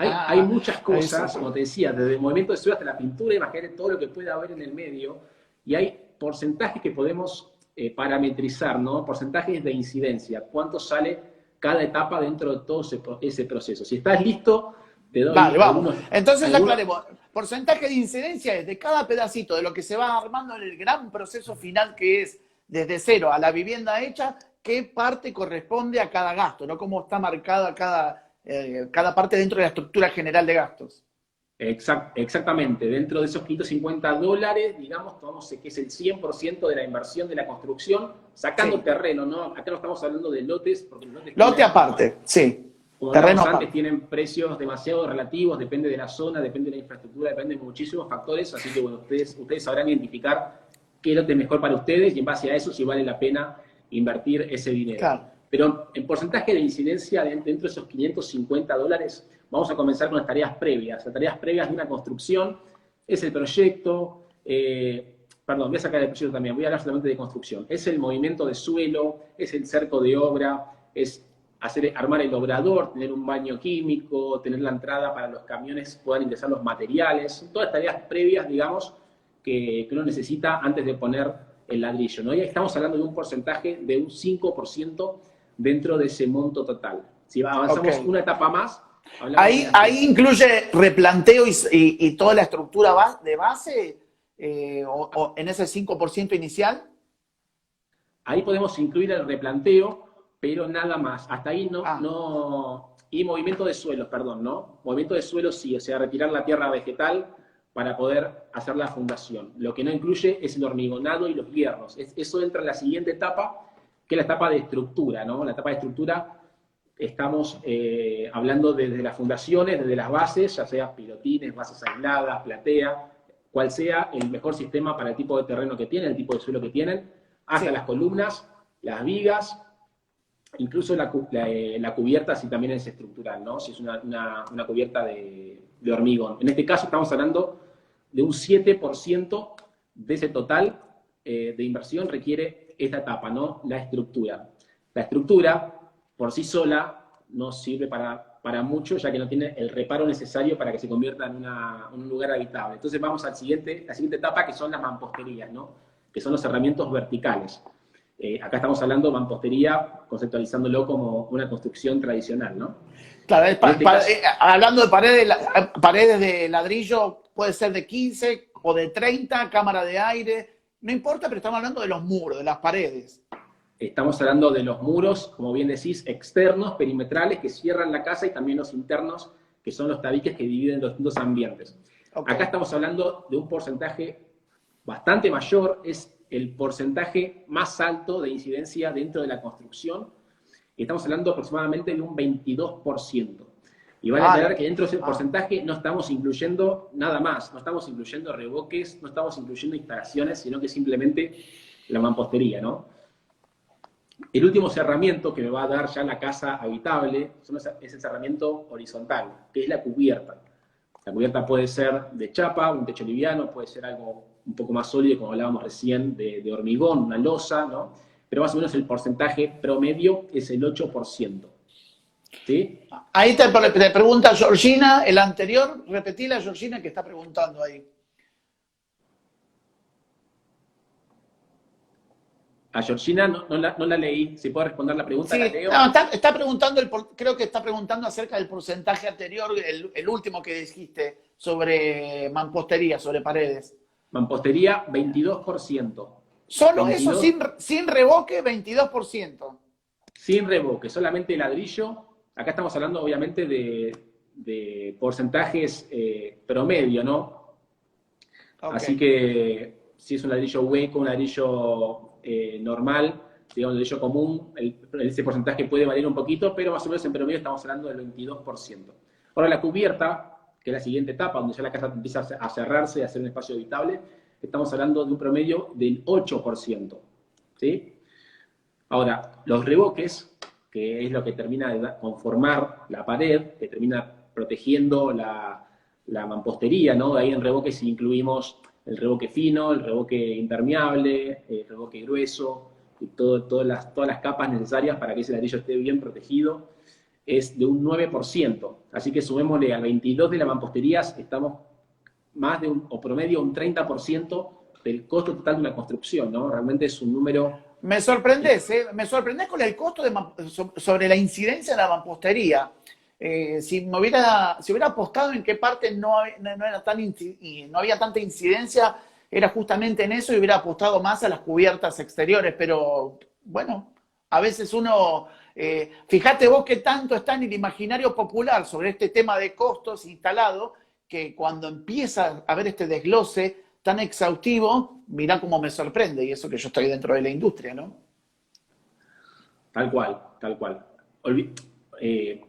hay muchas cosas, como te decía, desde el movimiento de suelo hasta la pintura, imagínate todo lo que puede haber en el medio, y hay porcentajes que podemos parametrizar, ¿no? Porcentajes de incidencia, cuánto sale cada etapa dentro de todo ese proceso. Si estás listo, te doy Vale, vamos. algunos... Entonces aclaremos. Porcentaje de incidencia es de cada pedacito de lo que se va armando en el gran proceso final, que es desde cero a la vivienda hecha, qué parte corresponde a cada gasto, ¿no? Cómo está marcada cada parte dentro de la estructura general de gastos. Exactamente, dentro de esos $550, digamos, tomamos que es el 100% de la inversión de la construcción, sacando Sí. terreno, ¿no? Acá no estamos hablando de lotes, porque los lotes Lote tienen, aparte, sí. como Terreno hablábamos antes, aparte. tienen precios demasiado relativos, depende de la zona, depende de la infraestructura, depende de muchísimos factores, así que bueno, ustedes sabrán identificar qué lote es mejor para ustedes y en base a eso si vale la pena invertir ese dinero. Claro. Pero en porcentaje de incidencia dentro de esos $550, vamos a comenzar con las tareas previas. Las tareas previas de una construcción es el proyecto, perdón, voy a sacar el proyecto también, voy a hablar solamente de construcción. Es el movimiento de suelo, es el cerco de obra, es armar el obrador, tener un baño químico, tener la entrada para los camiones puedan ingresar los materiales. Son todas tareas previas, digamos, que uno necesita antes de poner el ladrillo, ¿no? Y estamos hablando de un porcentaje de un 5% dentro de ese monto total. Si avanzamos una etapa más, ahí incluye replanteo y toda la estructura de base, o en ese 5% inicial. Ahí podemos incluir el replanteo, pero nada más. Hasta ahí no. Y movimiento de suelos, perdón, ¿no? Movimiento de suelos sí, o sea, retirar la tierra vegetal para poder hacer la fundación. Lo que no incluye es el hormigonado y los hierros. Eso entra en la siguiente etapa, que es la etapa de estructura, ¿no? La etapa de estructura estamos hablando desde las fundaciones, desde las bases, ya sea pilotines, bases aisladas, platea, cual sea el mejor sistema para el tipo de terreno que tienen, el tipo de suelo que tienen, hasta las columnas, las vigas, incluso la cubierta, si también es estructural, ¿no? Si es una cubierta de hormigón. En este caso estamos hablando de un 7% de ese total de inversión requiere esta etapa, ¿no? La estructura. La estructura, por sí sola, no sirve para mucho, ya que no tiene el reparo necesario para que se convierta en un lugar habitable. Entonces vamos la siguiente etapa, que son las mamposterías, ¿no? Que son los cerramientos verticales. Acá estamos hablando de mampostería, conceptualizándolo como una construcción tradicional, ¿no? Claro, hablando de paredes de ladrillo, puede ser de 15 o de 30, cámara de aire, no importa, pero estamos hablando de los muros, de las paredes. Estamos hablando de los muros, como bien decís, externos, perimetrales, que cierran la casa, y también los internos, que son los tabiques que dividen los dos ambientes. Okay. Acá estamos hablando de un porcentaje bastante mayor, es el porcentaje más alto de incidencia dentro de la construcción, y estamos hablando aproximadamente de un 22%. Y vale aclarar que dentro de ese porcentaje no estamos incluyendo nada más, no estamos incluyendo revoques, no estamos incluyendo instalaciones, sino que simplemente la mampostería, ¿no? El último cerramiento que me va a dar ya la casa habitable es el cerramiento horizontal, que es la cubierta. La cubierta puede ser de chapa, un techo liviano, puede ser algo un poco más sólido, como hablábamos recién, de hormigón, una losa, ¿no? Pero más o menos el porcentaje promedio es el 8%. ¿Sí? Ahí te pregunta Georgina, el anterior, repetí la Georgina que está preguntando ahí. A Georgina no la leí, si puedo responder la pregunta, sí, la leo. No, está preguntando, creo que está preguntando acerca del porcentaje anterior, el último que dijiste, sobre mampostería, sobre paredes. Mampostería, 22%. Solo 22, eso, sin revoque, 22%. sin revoque, solamente ladrillo. Acá estamos hablando obviamente de porcentajes promedio, ¿no? Okay. Así que si es un ladrillo hueco, un ladrillo normal, digamos, un ladrillo común, ese porcentaje puede variar un poquito, pero más o menos en promedio estamos hablando del 22%. Ahora la cubierta, que es la siguiente etapa, donde ya la casa empieza a cerrarse, a ser un espacio habitable, estamos hablando de un promedio del 8%. ¿Sí? Ahora, los revoques, que es lo que termina de conformar la pared, que termina protegiendo la mampostería, ¿no? De ahí en revoques incluimos el revoque fino, el revoque impermeable, el revoque grueso, y todas las capas necesarias para que ese ladrillo esté bien protegido, es de un 9%. Así que sumémosle al 22% de la mampostería, estamos más de o promedio un 30% del costo total de una construcción, ¿no? Realmente es un número... Me sorprendés, ¿eh? Me sorprendés con el costo sobre la incidencia de la mampostería. Si hubiera apostado en qué parte no era no había tanta incidencia, era justamente en eso y hubiera apostado más a las cubiertas exteriores. Pero bueno, a veces uno, fíjate vos qué tanto está en el imaginario popular sobre este tema de costos instalado, que cuando empieza a haber este desglose tan exhaustivo, mirá cómo me sorprende, y eso que yo estoy dentro de la industria, ¿no? Tal cual, tal cual.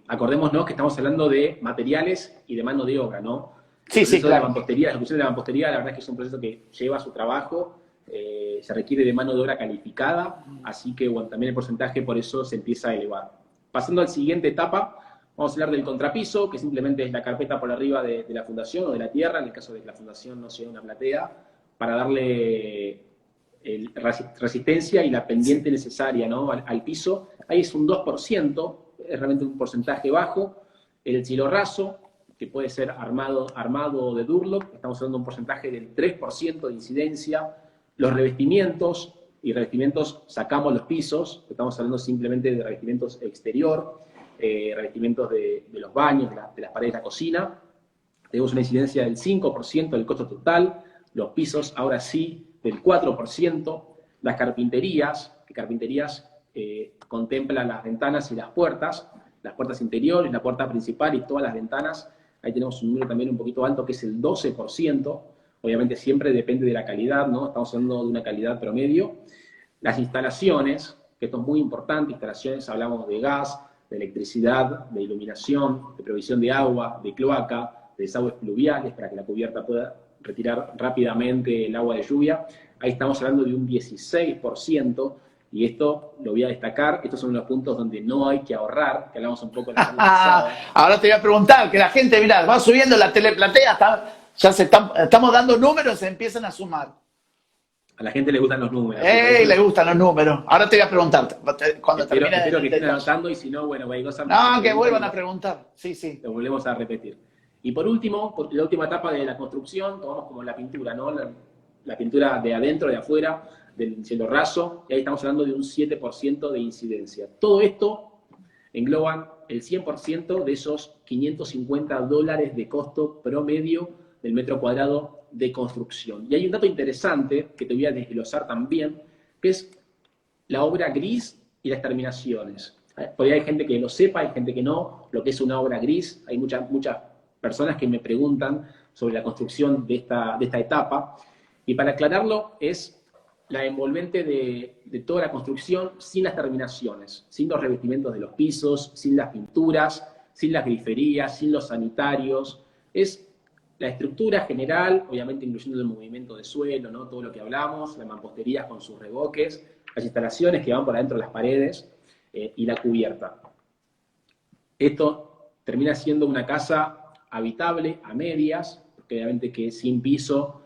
Acordémonos que estamos hablando de materiales y de mano de obra, ¿no? El Sí, sí, proceso de la claro. mampostería, la ejecución de la mampostería, la verdad es que es un proceso que lleva su trabajo, se requiere de mano de obra calificada, así que bueno, también el porcentaje por eso se empieza a elevar. Pasando a la siguiente etapa, vamos a hablar del contrapiso, que simplemente es la carpeta por arriba de la fundación o de la tierra, en el caso de que la fundación no sea una platea, para darle resistencia y la pendiente necesaria, ¿no? al piso. Ahí es un 2%, es realmente un porcentaje bajo. El cielo raso, que puede ser armado de Durlock, estamos hablando de un porcentaje del 3% de incidencia. Los revestimientos, y revestimientos sacamos los pisos, estamos hablando simplemente de revestimientos exterior, revestimientos de los baños, de las paredes de la cocina. Tenemos una incidencia del 5% del costo total. Los pisos, ahora sí, del 4%. Las carpinterías, que carpinterías contemplan las ventanas y las puertas interiores, la puerta principal y todas las ventanas. Ahí tenemos un número también un poquito alto, que es el 12%. Obviamente siempre depende de la calidad, ¿no? Estamos hablando de una calidad promedio. Las instalaciones, que esto es muy importante, instalaciones, hablamos de gas, de electricidad, de iluminación, de provisión de agua, de cloaca, de desagües pluviales, para que la cubierta pueda retirar rápidamente el agua de lluvia. Ahí estamos hablando de un 16%, y esto lo voy a destacar, estos son los puntos donde no hay que ahorrar, que hablamos un poco la semana pasada. Ahora te voy a preguntar, que la gente, mirá, va subiendo la teleplatea, estamos dando números, se empiezan a sumar. A la gente le gustan los números. Le gustan los números! Ahora te voy a preguntar, cuando termine. Espero que estén anotando, y si no, bueno, hay cosas... No, que vuelvan a preguntar, sí, sí. Lo volvemos a repetir. Y por último, la última etapa de la construcción, tomamos como la pintura, ¿no? La pintura de adentro, de afuera, del cielo raso, y ahí estamos hablando de un 7% de incidencia. Todo esto engloban el 100% de esos $550 de costo promedio del metro cuadrado de construcción. Y hay un dato interesante que te voy a desglosar también, que es la obra gris y las terminaciones. Porque hay gente que lo sepa, hay gente que no, lo que es una obra gris. Hay muchas personas que me preguntan sobre la construcción de esta etapa. Y para aclararlo, es la envolvente de toda la construcción sin las terminaciones, sin los revestimientos de los pisos, sin las pinturas, sin las griferías, sin los sanitarios. Es la estructura general, obviamente incluyendo el movimiento de suelo, ¿no? Todo lo que hablamos, las mamposterías con sus revoques, las instalaciones que van por adentro de las paredes y la cubierta. Esto termina siendo una casa habitable a medias, porque obviamente que sin piso,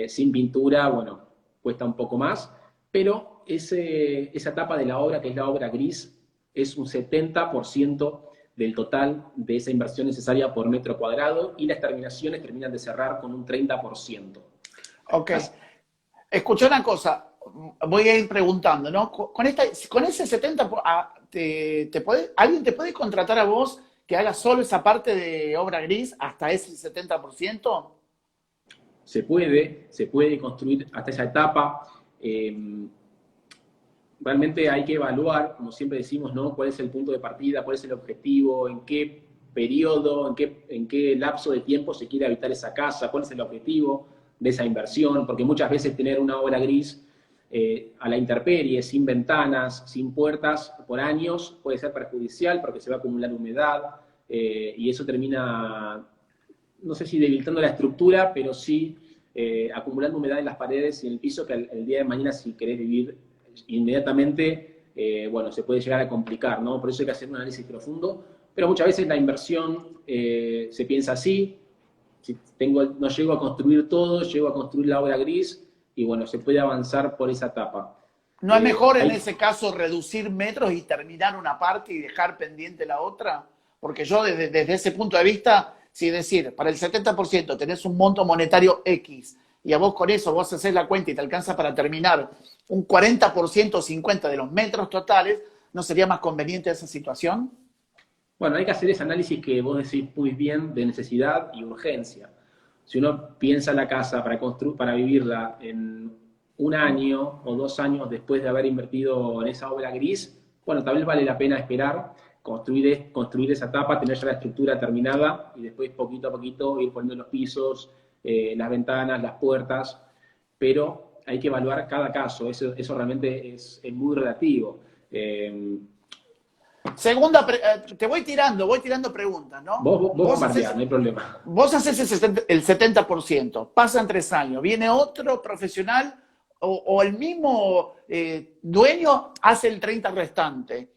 sin pintura, bueno, cuesta un poco más, pero esa etapa de la obra, que es la obra gris, es un 70% del total de esa inversión necesaria por metro cuadrado, y las terminaciones terminan de cerrar con un 30%. Ok. Escucha una cosa, voy a ir preguntando, ¿no? Con ese 70%, ¿alguien te puede contratar a vos que haga solo esa parte de obra gris hasta ese 70%? Se puede construir hasta esa etapa. Realmente hay que evaluar, como siempre decimos, ¿no? Cuál es el punto de partida, cuál es el objetivo, en qué periodo, en qué lapso de tiempo se quiere habitar esa casa, cuál es el objetivo de esa inversión, porque muchas veces tener una obra gris a la intemperie, sin ventanas, sin puertas, por años, puede ser perjudicial porque se va a acumular humedad y eso termina, no sé si debilitando la estructura, pero sí acumulando humedad en las paredes y en el piso que el día de mañana, si querés vivir inmediatamente, bueno, se puede llegar a complicar, ¿no? Por eso hay que hacer un análisis profundo, pero muchas veces la inversión se piensa así, si no llego a construir todo, llego a construir la obra gris, y bueno, se puede avanzar por esa etapa. ¿No es mejor en ese caso reducir metros y terminar una parte y dejar pendiente la otra? Porque yo desde ese punto de vista, si decir, para el 70% tenés un monto monetario X y a vos con eso vos haces la cuenta y te alcanza para terminar un 40% o 50% de los metros totales, ¿no sería más conveniente esa situación? Bueno, hay que hacer ese análisis que vos decís muy bien de necesidad y urgencia. Si uno piensa la casa para vivirla en un año o 2 años después de haber invertido en esa obra gris, bueno, tal vez vale la pena esperar, construir esa etapa, tener ya la estructura terminada y después poquito a poquito ir poniendo los pisos, las ventanas, las puertas, pero hay que evaluar cada caso, eso realmente es muy relativo. Te voy tirando preguntas, ¿no? Vos bombardeás, no hay problema. Vos haces el 70%, pasan 3 años, viene otro profesional o el mismo dueño hace el 30% restante.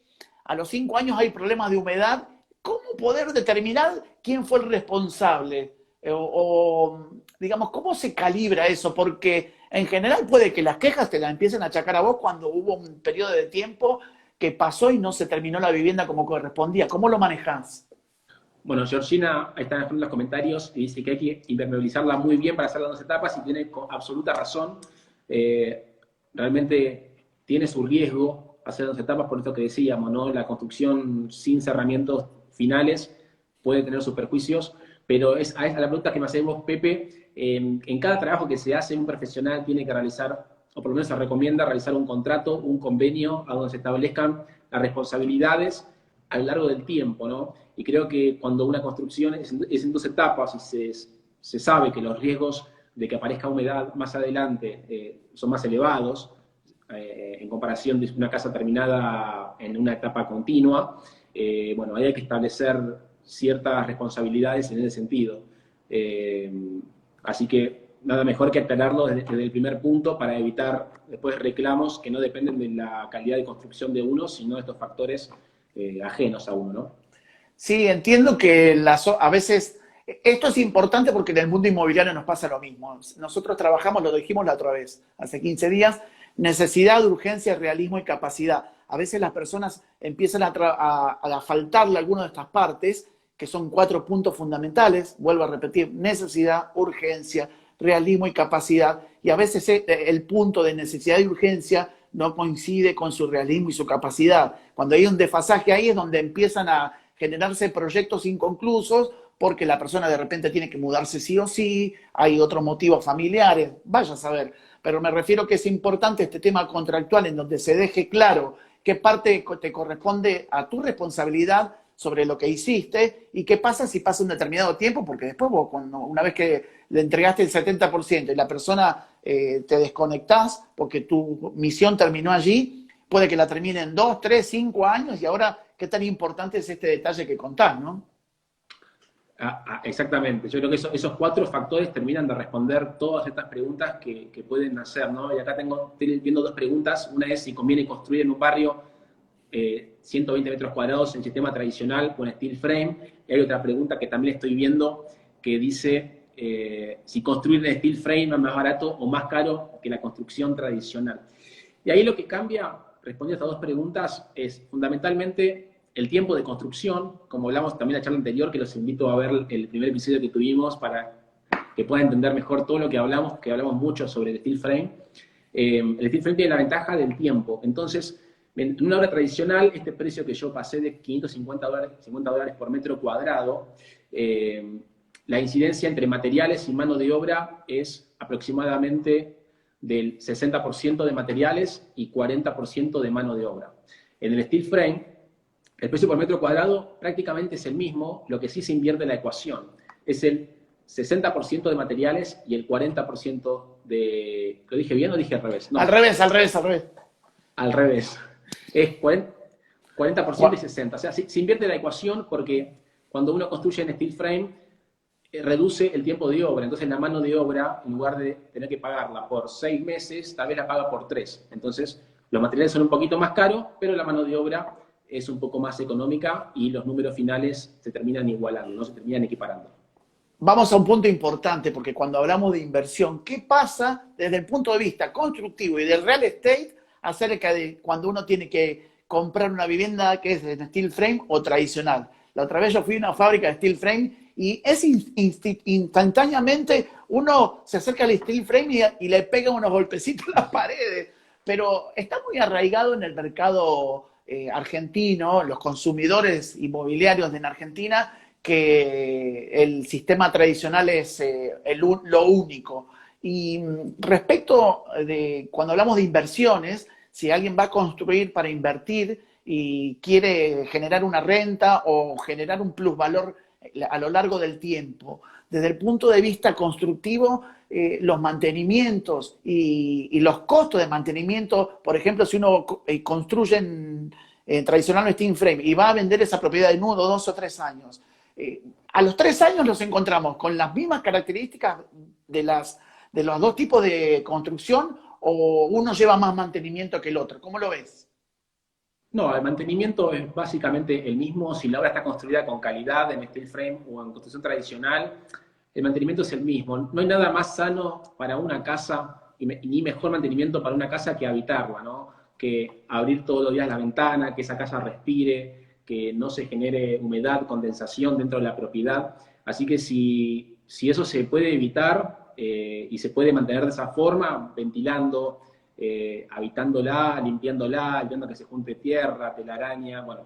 A los 5 años hay problemas de humedad. ¿Cómo poder determinar quién fue el responsable? Digamos, ¿cómo se calibra eso? Porque en general puede que las quejas te las empiecen a achacar a vos cuando hubo un periodo de tiempo que pasó y no se terminó la vivienda como correspondía. ¿Cómo lo manejás? Bueno, Georgina, ahí están en los comentarios y dice que hay que impermeabilizarla muy bien para hacer las 2 etapas y tiene absoluta razón. Realmente tiene su riesgo hacer 2 etapas por esto que decíamos, ¿no? La construcción sin cerramientos finales puede tener sus perjuicios, pero a la pregunta que me hacés vos, Pepe, en cada trabajo que se hace, un profesional tiene que realizar, o por lo menos se recomienda realizar un contrato, un convenio, a donde se establezcan las responsabilidades a lo largo del tiempo, ¿no? Y creo que cuando una construcción es en 2 etapas y se sabe que los riesgos de que aparezca humedad más adelante son más elevados en comparación de una casa terminada en una etapa continua, bueno, ahí hay que establecer ciertas responsabilidades en ese sentido. Así que nada mejor que aclararlo desde el primer punto para evitar después reclamos que no dependen de la calidad de construcción de uno, sino de estos factores ajenos a uno, ¿no? Sí, entiendo que a veces esto es importante porque en el mundo inmobiliario nos pasa lo mismo. Nosotros trabajamos, lo dijimos la otra vez, hace 15 días, necesidad, urgencia, realismo y capacidad. A veces las personas empiezan a faltarle alguna de estas partes, que son 4 puntos fundamentales, vuelvo a repetir, necesidad, urgencia, realismo y capacidad, y a veces el punto de necesidad y urgencia no coincide con su realismo y su capacidad. Cuando hay un desfasaje ahí es donde empiezan a generarse proyectos inconclusos porque la persona de repente tiene que mudarse sí o sí, hay otros motivos familiares, vaya a saber. Pero me refiero que es importante este tema contractual en donde se deje claro qué parte te corresponde a tu responsabilidad sobre lo que hiciste y qué pasa si pasa un determinado tiempo, porque después vos, una vez que le entregaste el 70% y la persona te desconectás porque tu misión terminó allí, puede que la termine en 2, 3, 5 años y ahora qué tan importante es este detalle que contás, ¿no? Exactamente, yo creo que esos 4 factores terminan de responder todas estas preguntas que pueden hacer, ¿no? Y acá estoy viendo 2 preguntas, una es si conviene construir en un barrio 120 metros cuadrados en sistema tradicional con steel frame, y hay otra pregunta que también estoy viendo que dice si construir en steel frame es más barato o más caro que la construcción tradicional. Y ahí lo que cambia, respondiendo a estas 2 preguntas, es fundamentalmente el tiempo de construcción, como hablamos también en la charla anterior, que los invito a ver el primer episodio que tuvimos para que puedan entender mejor todo lo que hablamos mucho sobre el steel frame. El steel frame tiene la ventaja del tiempo, entonces En una obra tradicional, este precio que yo pasé de $550 por metro cuadrado, la incidencia entre materiales y mano de obra es aproximadamente del 60% de materiales y 40% de mano de obra. En el steel frame, el precio por metro cuadrado prácticamente es el mismo, lo que sí se invierte en la ecuación. Es el 60% de materiales y el 40% de... ¿Lo dije bien o dije al revés? No. Al revés, al revés, al revés. Al revés. Es 40% y 60%. O sea, se invierte la ecuación porque cuando uno construye en steel frame, reduce el tiempo de obra. Entonces la mano de obra, en lugar de tener que pagarla por 6 meses, tal vez la paga por 3. Entonces los materiales son un poquito más caros, pero la mano de obra es un poco más económica y los números finales se terminan igualando, no se terminan equiparando. Vamos a un punto importante, porque cuando hablamos de inversión, ¿qué pasa desde el punto de vista constructivo y del real estate acerca de cuando uno tiene que comprar una vivienda que es de steel frame o tradicional? La otra vez yo fui a una fábrica de steel frame y es instantáneamente uno se acerca al steel frame y le pega unos golpecitos a las paredes, pero está muy arraigado en el mercado argentino, los consumidores inmobiliarios en Argentina, que el sistema tradicional es lo único. Y respecto de cuando hablamos de inversiones, si alguien va a construir para invertir y quiere generar una renta o generar un plusvalor a lo largo del tiempo, desde el punto de vista constructivo, los mantenimientos y los costos de mantenimiento, por ejemplo, si uno construye en tradicional steel frame y va a vender esa propiedad en 1, 2 o 3 años, a los 3 años nos encontramos con las mismas características de los dos tipos de construcción, o uno lleva más mantenimiento que el otro. ¿Cómo lo ves? No, el mantenimiento es básicamente el mismo. Si la obra está construida con calidad en steel frame o en construcción tradicional, el mantenimiento es el mismo. No hay nada más sano para una casa y ni mejor mantenimiento para una casa que habitarla, ¿no? Que abrir todos los días la ventana, que esa casa respire, que no se genere humedad, condensación dentro de la propiedad. Así que si eso se puede evitar y se puede mantener de esa forma, ventilando, habitándola, limpiando que se junte tierra, telaraña, bueno,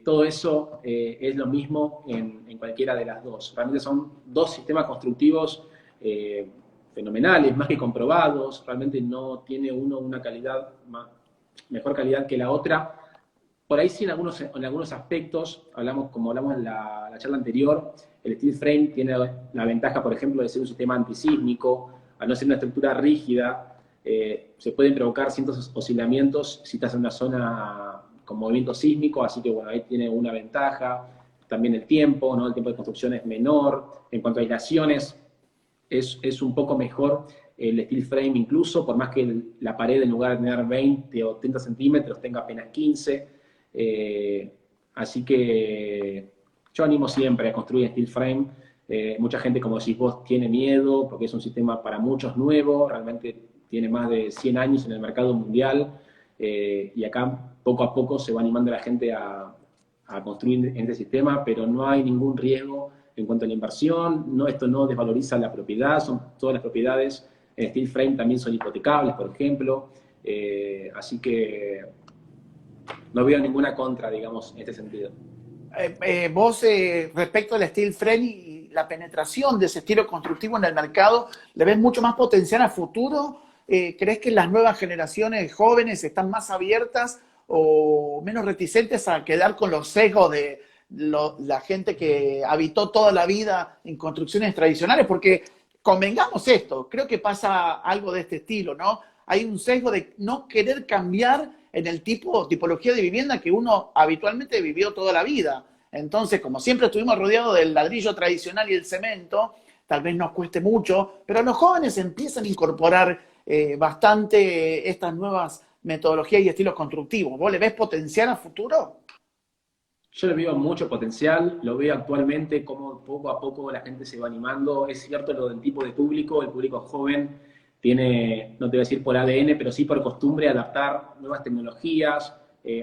todo eso es lo mismo en cualquiera de las dos. Realmente son dos sistemas constructivos fenomenales, más que comprobados. Realmente no tiene uno una calidad mejor calidad que la otra. Por ahí sí, en algunos aspectos, como hablamos en la charla anterior, el steel frame tiene la ventaja, por ejemplo, de ser un sistema antisísmico, al no ser una estructura rígida, se pueden provocar ciertos oscilamientos si estás en una zona con movimiento sísmico, así que bueno, ahí tiene una ventaja. También el tiempo, ¿no? El tiempo de construcción es menor. En cuanto a aislaciones, es un poco mejor el steel frame incluso, por más que la pared en lugar de tener 20 o 30 centímetros tenga apenas 15. Así que yo animo siempre a construir steel frame. Mucha gente, como decís vos, tiene miedo porque es un sistema para muchos nuevo, realmente tiene más de 100 años en el mercado mundial, y acá poco a poco se va animando la gente a construir en este sistema, pero no hay ningún riesgo en cuanto a la inversión. Esto no desvaloriza la propiedad, todas las propiedades en steel frame también son hipotecables, por ejemplo, así que no veo ninguna contra, digamos, en este sentido. Vos, respecto al steel frame y la penetración de ese estilo constructivo en el mercado, ¿le ves mucho más potencial a futuro? ¿Crees que las nuevas generaciones jóvenes están más abiertas o menos reticentes a quedar con los sesgos de la gente que habitó toda la vida en construcciones tradicionales? Porque convengamos esto, creo que pasa algo de este estilo, ¿no? Hay un sesgo de no querer cambiar en el tipología de vivienda que uno habitualmente vivió toda la vida. Entonces, como siempre estuvimos rodeados del ladrillo tradicional y el cemento, tal vez nos cueste mucho, pero los jóvenes empiezan a incorporar bastante estas nuevas metodologías y estilos constructivos. ¿Vos le ves potencial a futuro? Yo le veo mucho potencial, lo veo actualmente como poco a poco la gente se va animando. Es cierto lo del tipo de público, el público joven tiene, no te voy a decir por ADN, pero sí por costumbre adaptar nuevas tecnologías,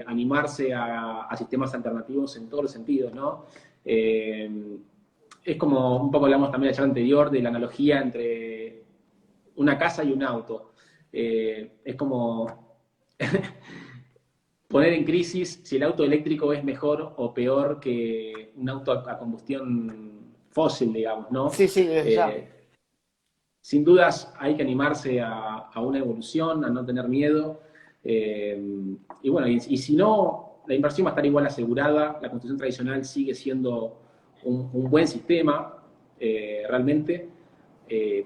animarse a sistemas alternativos en todos los sentidos, ¿no? Es como, un poco hablamos también en la charla anterior, de la analogía entre una casa y un auto. Es como, poner en crisis si el auto eléctrico es mejor o peor que un auto a combustión fósil, digamos, ¿no? Sí, sí, desde ya. Eh, Sin dudas hay que animarse a una evolución, a no tener miedo. Y bueno, y si no, la inversión va a estar igual asegurada. La construcción tradicional sigue siendo un buen sistema, realmente. Eh,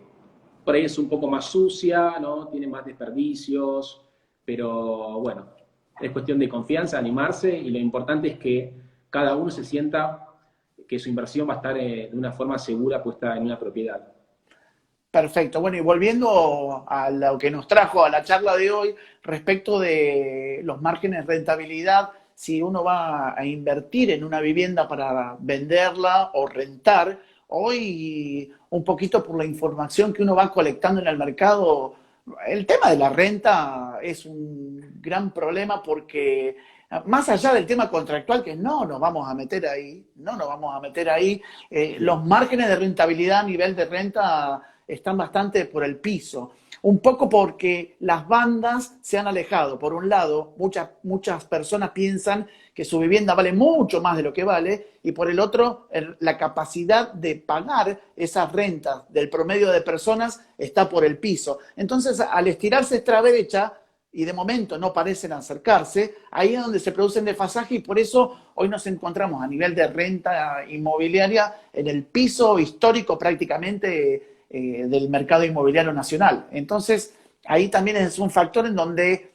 por ahí es un poco más sucia, ¿no? Tiene más desperdicios, pero bueno, es cuestión de confianza, animarse, y lo importante es que cada uno se sienta que su inversión va a estar de una forma segura puesta en una propiedad. Perfecto. Bueno, y volviendo a lo que nos trajo a la charla de hoy respecto de los márgenes de rentabilidad, si uno va a invertir en una vivienda para venderla o rentar, hoy un poquito por la información que uno va colectando en el mercado, el tema de la renta es un gran problema porque más allá del tema contractual, que no nos vamos a meter ahí, no nos vamos a meter ahí, los márgenes de rentabilidad a nivel de renta están bastante por el piso. Un poco porque las bandas se han alejado. Por un lado, muchas personas piensan que su vivienda vale mucho más de lo que vale, y por el otro, la capacidad de pagar esas rentas del promedio de personas está por el piso. Entonces, al estirarse esta brecha, y de momento no parecen acercarse, ahí es donde se producen desfasajes, y por eso hoy nos encontramos a nivel de renta inmobiliaria en el piso histórico prácticamente del mercado inmobiliario nacional. Entonces, ahí también es un factor en donde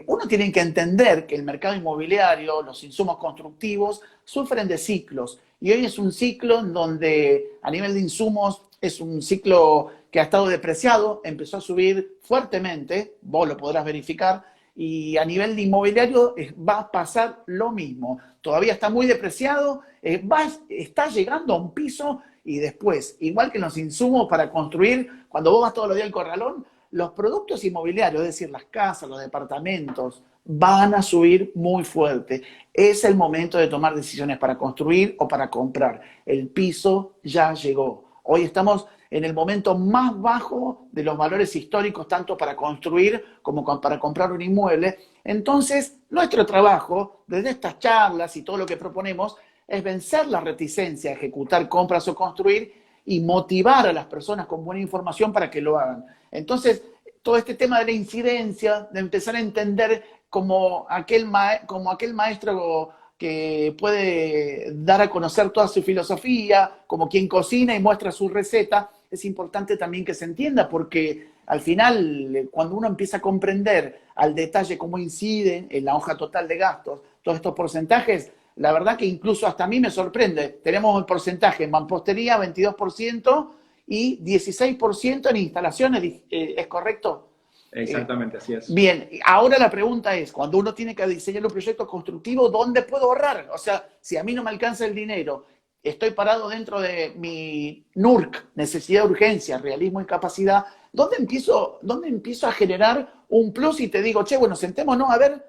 uno tiene que entender que el mercado inmobiliario, los insumos constructivos, sufren de ciclos. Y hoy es un ciclo en donde a nivel de insumos es un ciclo que ha estado depreciado, empezó a subir fuertemente, vos lo podrás verificar, y a nivel de inmobiliario va a pasar lo mismo. Todavía está muy depreciado, está llegando a un piso, y después, igual que en los insumos para construir, cuando vos vas todos los días al corralón, los productos inmobiliarios, es decir, las casas, los departamentos, van a subir muy fuerte. Es el momento de tomar decisiones para construir o para comprar. El piso ya llegó. Hoy estamos en el momento más bajo de los valores históricos, tanto para construir como para comprar un inmueble. Entonces, nuestro trabajo, desde estas charlas y todo lo que proponemos, es vencer la reticencia a ejecutar compras o construir y motivar a las personas con buena información para que lo hagan. Entonces, todo este tema de la incidencia, de empezar a entender como aquel maestro que puede dar a conocer toda su filosofía, como quien cocina y muestra su receta, es importante también que se entienda, porque al final, cuando uno empieza a comprender al detalle cómo inciden en la hoja total de gastos todos estos porcentajes, la verdad que incluso hasta a mí me sorprende. Tenemos un porcentaje en mampostería, 22%, y 16% en instalaciones, ¿es correcto? Exactamente, así es. Bien, ahora la pregunta es, cuando uno tiene que diseñar un proyecto constructivo, ¿dónde puedo ahorrar? O sea, si a mí no me alcanza el dinero, estoy parado dentro de mi NURC, necesidad de urgencia, realismo y capacidad, dónde empiezo a generar un plus y te digo, che, bueno, sentémonos a ver,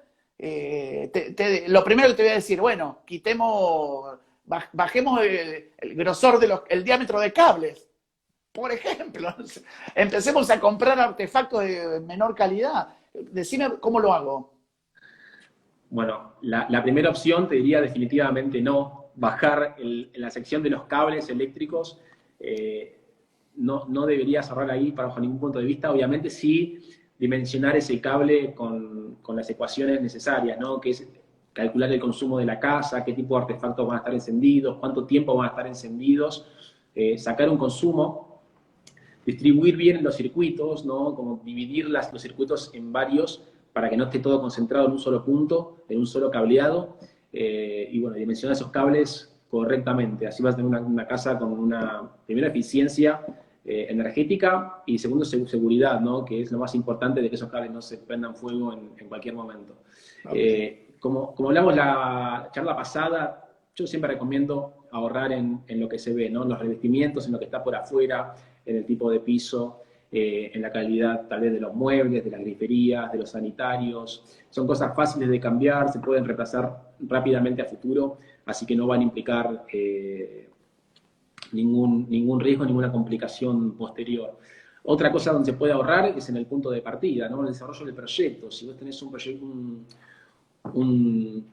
lo primero que te voy a decir, bueno, bajemos el grosor el diámetro de cables, por ejemplo. Empecemos a comprar artefactos de menor calidad. Decime cómo lo hago. Bueno, la primera opción te diría definitivamente no. Bajar en la sección de los cables eléctricos, no deberías ahorrar ahí bajo ningún punto de vista. Obviamente sí dimensionar ese cable con las ecuaciones necesarias, ¿no? Que es calcular el consumo de la casa, qué tipo de artefactos van a estar encendidos, cuánto tiempo van a estar encendidos, sacar un consumo, distribuir bien los circuitos, ¿no? Como dividir los circuitos en varios para que no esté todo concentrado en un solo punto, en un solo cableado, y bueno, dimensionar esos cables correctamente. Así vas a tener una casa con una, primera, eficiencia energética, y segundo, seguridad, ¿no? Que es lo más importante, de que esos cables no se prendan fuego en cualquier momento. Okay. Como hablamos la charla pasada, yo siempre recomiendo ahorrar en lo que se ve, ¿no? En los revestimientos, en lo que está por afuera, en el tipo de piso, en la calidad tal vez de los muebles, de las griferías, de los sanitarios. Son cosas fáciles de cambiar, se pueden reemplazar rápidamente a futuro, así que no van a implicar ningún riesgo, ninguna complicación posterior. Otra cosa donde se puede ahorrar es en el punto de partida, ¿no? El desarrollo del proyecto. Si vos tenés un un,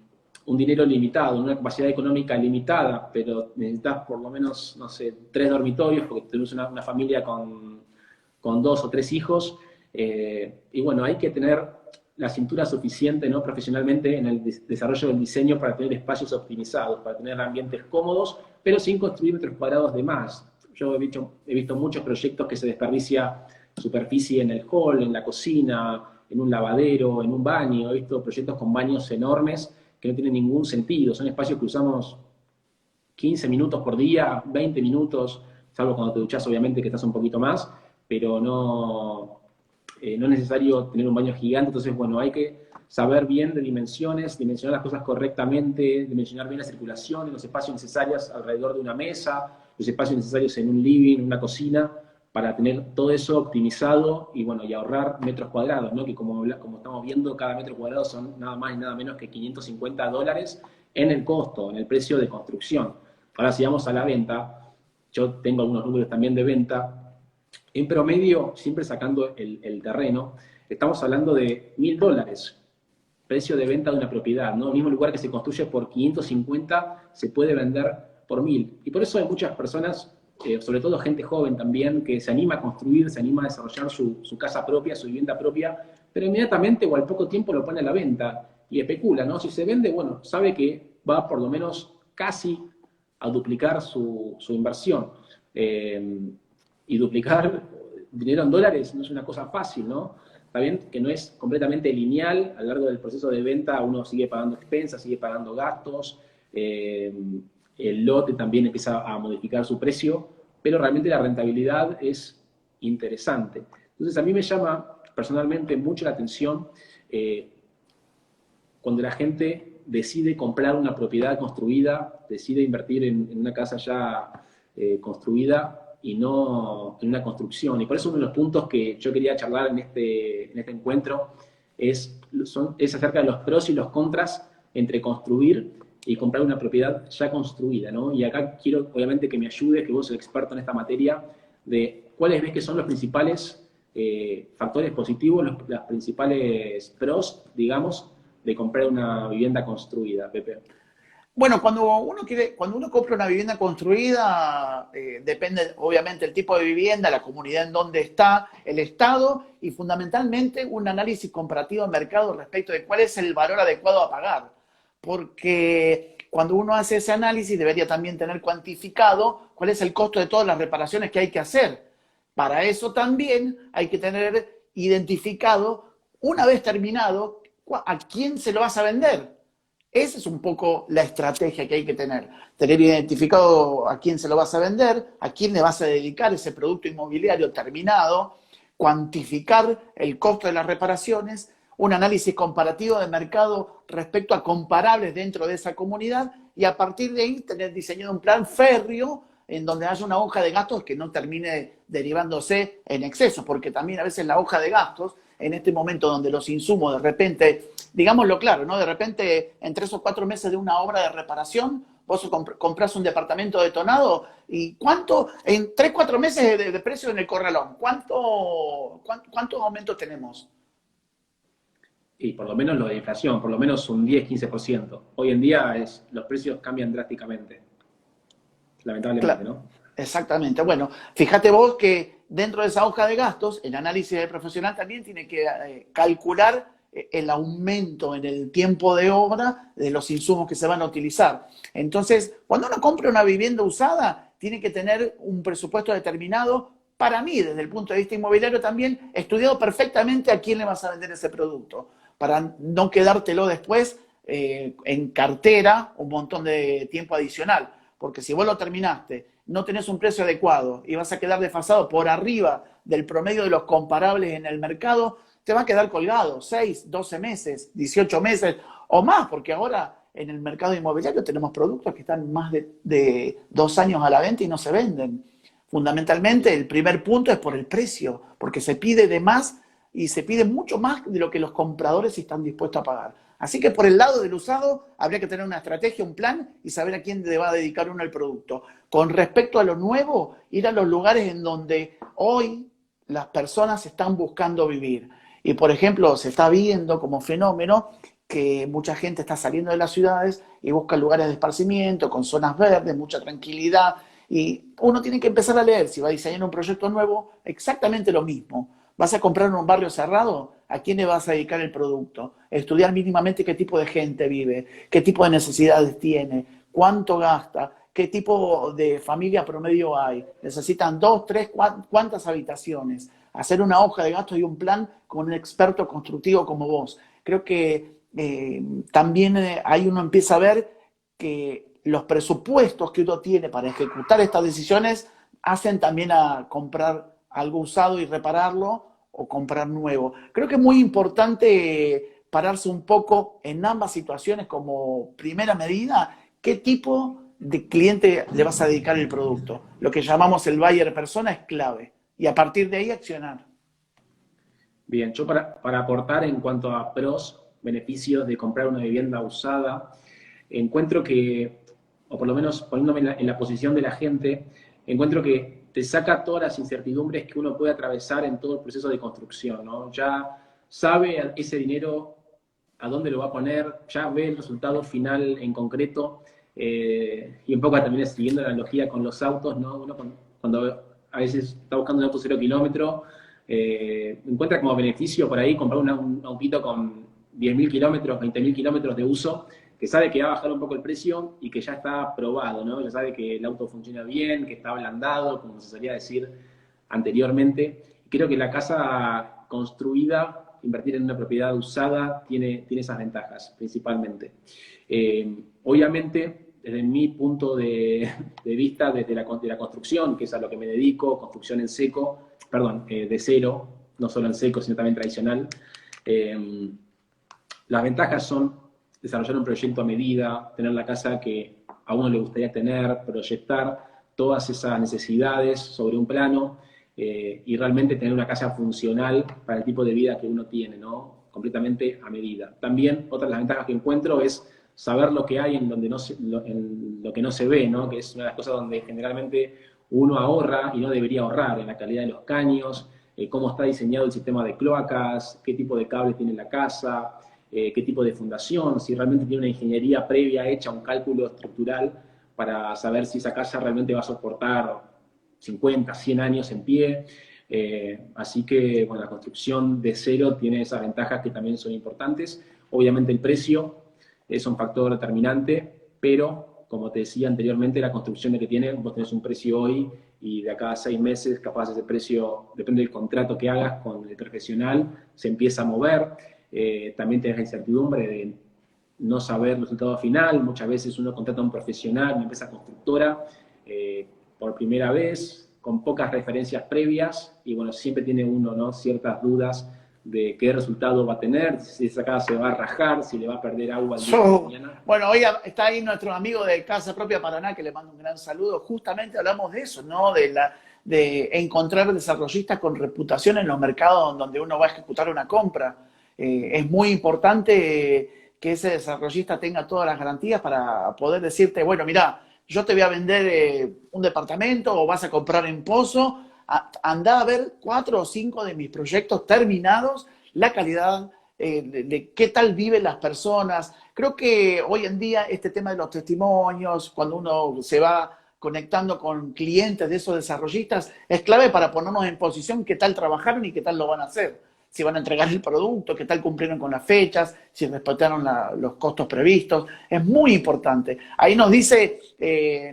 un dinero limitado, una capacidad económica limitada, pero necesitas por lo menos, no sé, 3 dormitorios, porque tenemos una familia con 2 o 3 hijos, y bueno, hay que tener la cintura suficiente, ¿no? Profesionalmente en el desarrollo del diseño para tener espacios optimizados, para tener ambientes cómodos, pero sin construir metros cuadrados de más. Yo he visto muchos proyectos que se desperdicia superficie en el hall, en la cocina, en un lavadero, en un baño. He visto proyectos con baños enormes que no tienen ningún sentido. Son espacios que usamos 15 minutos por día, 20 minutos, salvo cuando te duchas, obviamente, que estás un poquito más, pero no es necesario tener un baño gigante. Entonces, bueno, hay que saber bien de dimensiones, dimensionar las cosas correctamente, dimensionar bien la circulación, los espacios necesarios alrededor de una mesa, los espacios necesarios en un living, una cocina, para tener todo eso optimizado y, bueno, y ahorrar metros cuadrados, ¿no? Que como estamos viendo, cada metro cuadrado son nada más y nada menos que $550 en el costo, en el precio de construcción. Ahora, si vamos a la venta, yo tengo algunos números también de venta. En promedio, siempre sacando el terreno, estamos hablando de $1.000, precio de venta de una propiedad, ¿no? El mismo lugar que se construye por 550 se puede vender por 1.000. Y por eso hay muchas personas, sobre todo gente joven también, que se anima a construir, se anima a desarrollar su casa propia, su vivienda propia, pero inmediatamente o al poco tiempo lo pone a la venta y especula, ¿no? Si se vende, bueno, sabe que va por lo menos casi a duplicar su inversión. Y duplicar dinero en dólares no es una cosa fácil, ¿no? Está bien que no es completamente lineal, a lo largo del proceso de venta uno sigue pagando expensas, sigue pagando gastos, el lote también empieza a modificar su precio, pero realmente la rentabilidad es interesante. Entonces a mí me llama personalmente mucho la atención cuando la gente decide comprar una propiedad construida, decide invertir en una casa ya construida, y no en una construcción. Y por eso uno de los puntos que yo quería charlar en este encuentro es acerca de los pros y los contras entre construir y comprar una propiedad ya construida, ¿no? Y acá quiero, obviamente, que me ayudes, que vos sos experto en esta materia, de cuáles ves que son los principales factores positivos, las principales pros, digamos, de comprar una vivienda construida, Pepe. Bueno, cuando uno compra una vivienda construida, depende obviamente el tipo de vivienda, la comunidad en donde está, el estado y fundamentalmente un análisis comparativo de mercado respecto de cuál es el valor adecuado a pagar. Porque cuando uno hace ese análisis debería también tener cuantificado cuál es el costo de todas las reparaciones que hay que hacer. Para eso también hay que tener identificado, una vez terminado, a quién se lo vas a vender. Esa es un poco la estrategia que hay que tener. Tener identificado a quién se lo vas a vender, a quién le vas a dedicar ese producto inmobiliario terminado, cuantificar el costo de las reparaciones, un análisis comparativo de mercado respecto a comparables dentro de esa comunidad y a partir de ahí tener diseñado un plan férreo en donde haya una hoja de gastos que no termine derivándose en excesos, porque también a veces la hoja de gastos, en este momento donde los insumos de repente, digámoslo claro, ¿no? De repente en 3 o 4 meses de una obra de reparación, vos compras un departamento detonado y ¿cuánto? En 3 4 meses de precio en el corralón, ¿cuántos aumentos tenemos? Y por lo menos lo de inflación, por lo menos un 10-15%. Hoy en día los precios cambian drásticamente, lamentablemente, Claro, ¿no? exactamente. Bueno, fíjate vos que dentro de esa hoja de gastos, el análisis del profesional también tiene que calcular el aumento en el tiempo de obra de los insumos que se van a utilizar. Entonces, cuando uno compra una vivienda usada, tiene que tener un presupuesto determinado, para mí, desde el punto de vista inmobiliario también, estudiado perfectamente a quién le vas a vender ese producto, para no quedártelo después en cartera un montón de tiempo adicional. Porque si vos lo terminaste, no tenés un precio adecuado y vas a quedar desfasado por arriba del promedio de los comparables en el mercado, te va a quedar colgado 6, 12 meses, 18 meses o más, porque ahora en el mercado inmobiliario tenemos productos que están más de 2 años a la venta y no se venden. Fundamentalmente, el primer punto es por el precio, porque se pide de más y se pide mucho más de lo que los compradores están dispuestos a pagar. Así que por el lado del usado habría que tener una estrategia, un plan y saber a quién le va a dedicar uno el producto. Con respecto a lo nuevo, ir a los lugares en donde hoy las personas están buscando vivir. Y por ejemplo, se está viendo como fenómeno que mucha gente está saliendo de las ciudades y busca lugares de esparcimiento, con zonas verdes, mucha tranquilidad. Y uno tiene que empezar a leer, si va a diseñar un proyecto nuevo, exactamente lo mismo. ¿Vas a comprar en un barrio cerrado? ¿A quién le vas a dedicar el producto? Estudiar mínimamente qué tipo de gente vive, qué tipo de necesidades tiene, cuánto gasta, qué tipo de familia promedio hay. ¿Necesitan 2, 3, cuántas habitaciones? Hacer una hoja de gastos y un plan con un experto constructivo como vos. Creo que también ahí uno empieza a ver que los presupuestos que uno tiene para ejecutar estas decisiones hacen también a comprar algo usado y repararlo o comprar nuevo. Creo que es muy importante pararse un poco en ambas situaciones como primera medida, qué tipo de cliente le vas a dedicar el producto. Lo que llamamos el buyer persona es clave y a partir de ahí accionar. Bien, yo para aportar en cuanto a pros, beneficios de comprar una vivienda usada, encuentro que, o por lo menos poniéndome en la posición de la gente, encuentro que te saca todas las incertidumbres que uno puede atravesar en todo el proceso de construcción, ¿no? Ya sabe ese dinero a dónde lo va a poner, ya ve el resultado final en concreto, y un poco también siguiendo la analogía con los autos, ¿no? Uno cuando a veces está buscando un auto 0 kilómetro, encuentra como beneficio por ahí comprar un autito con 10.000 kilómetros, 20.000 kilómetros de uso, que sabe que va a bajar un poco el precio y que ya está probado, ¿no? Ya sabe que el auto funciona bien, que está ablandado, como se solía decir anteriormente. Creo que la casa construida, invertir en una propiedad usada, tiene esas ventajas, principalmente. Obviamente, desde mi punto de vista, desde la construcción, que es a lo que me dedico, construcción en seco, perdón, de cero, no solo en seco, sino también tradicional, las ventajas son desarrollar un proyecto a medida, tener la casa que a uno le gustaría tener, proyectar todas esas necesidades sobre un plano, y realmente tener una casa funcional para el tipo de vida que uno tiene, ¿no? Completamente a medida. También otra de las ventajas que encuentro es saber lo que hay en, donde no se, en lo que no se ve, ¿no? Que es una de las cosas donde generalmente uno ahorra y no debería ahorrar, en la calidad de los caños, cómo está diseñado el sistema de cloacas, qué tipo de cable tiene la casa, qué tipo de fundación, si realmente tiene una ingeniería previa hecha, un cálculo estructural para saber si esa casa realmente va a soportar 50, 100 años en pie. Así que, bueno, la construcción de cero tiene esas ventajas que también son importantes. Obviamente el precio es un factor determinante, pero como te decía anteriormente, la construcción de que tiene, vos tenés un precio hoy y de acá a 6 meses, capaz ese precio, depende del contrato que hagas con el profesional, se empieza a mover. También tenés la incertidumbre de no saber el resultado final. Muchas veces uno contrata a un profesional, una empresa constructora, por primera vez, con pocas referencias previas, y bueno, siempre tiene uno, ¿no?, ciertas dudas de qué resultado va a tener, si esa casa se va a rajar, si le va a perder agua al día de mañana. Bueno, hoy está ahí nuestro amigo de Casa Propia Paraná, que le mando un gran saludo. Justamente hablamos de eso, ¿no? De encontrar desarrollistas con reputación en los mercados donde uno va a ejecutar una compra. Es muy importante que ese desarrollista tenga todas las garantías para poder decirte, bueno, mira, yo te voy a vender un departamento o vas a comprar en Pozo. Andá a ver 4 o 5 de mis proyectos terminados, la calidad, de qué tal viven las personas. Creo que hoy en día este tema de los testimonios, cuando uno se va conectando con clientes de esos desarrollistas, es clave para ponernos en posición qué tal trabajaron y qué tal lo van a hacer. Si van a entregar el producto, qué tal cumplieron con las fechas, si respetaron los costos previstos. Es muy importante. Ahí nos dice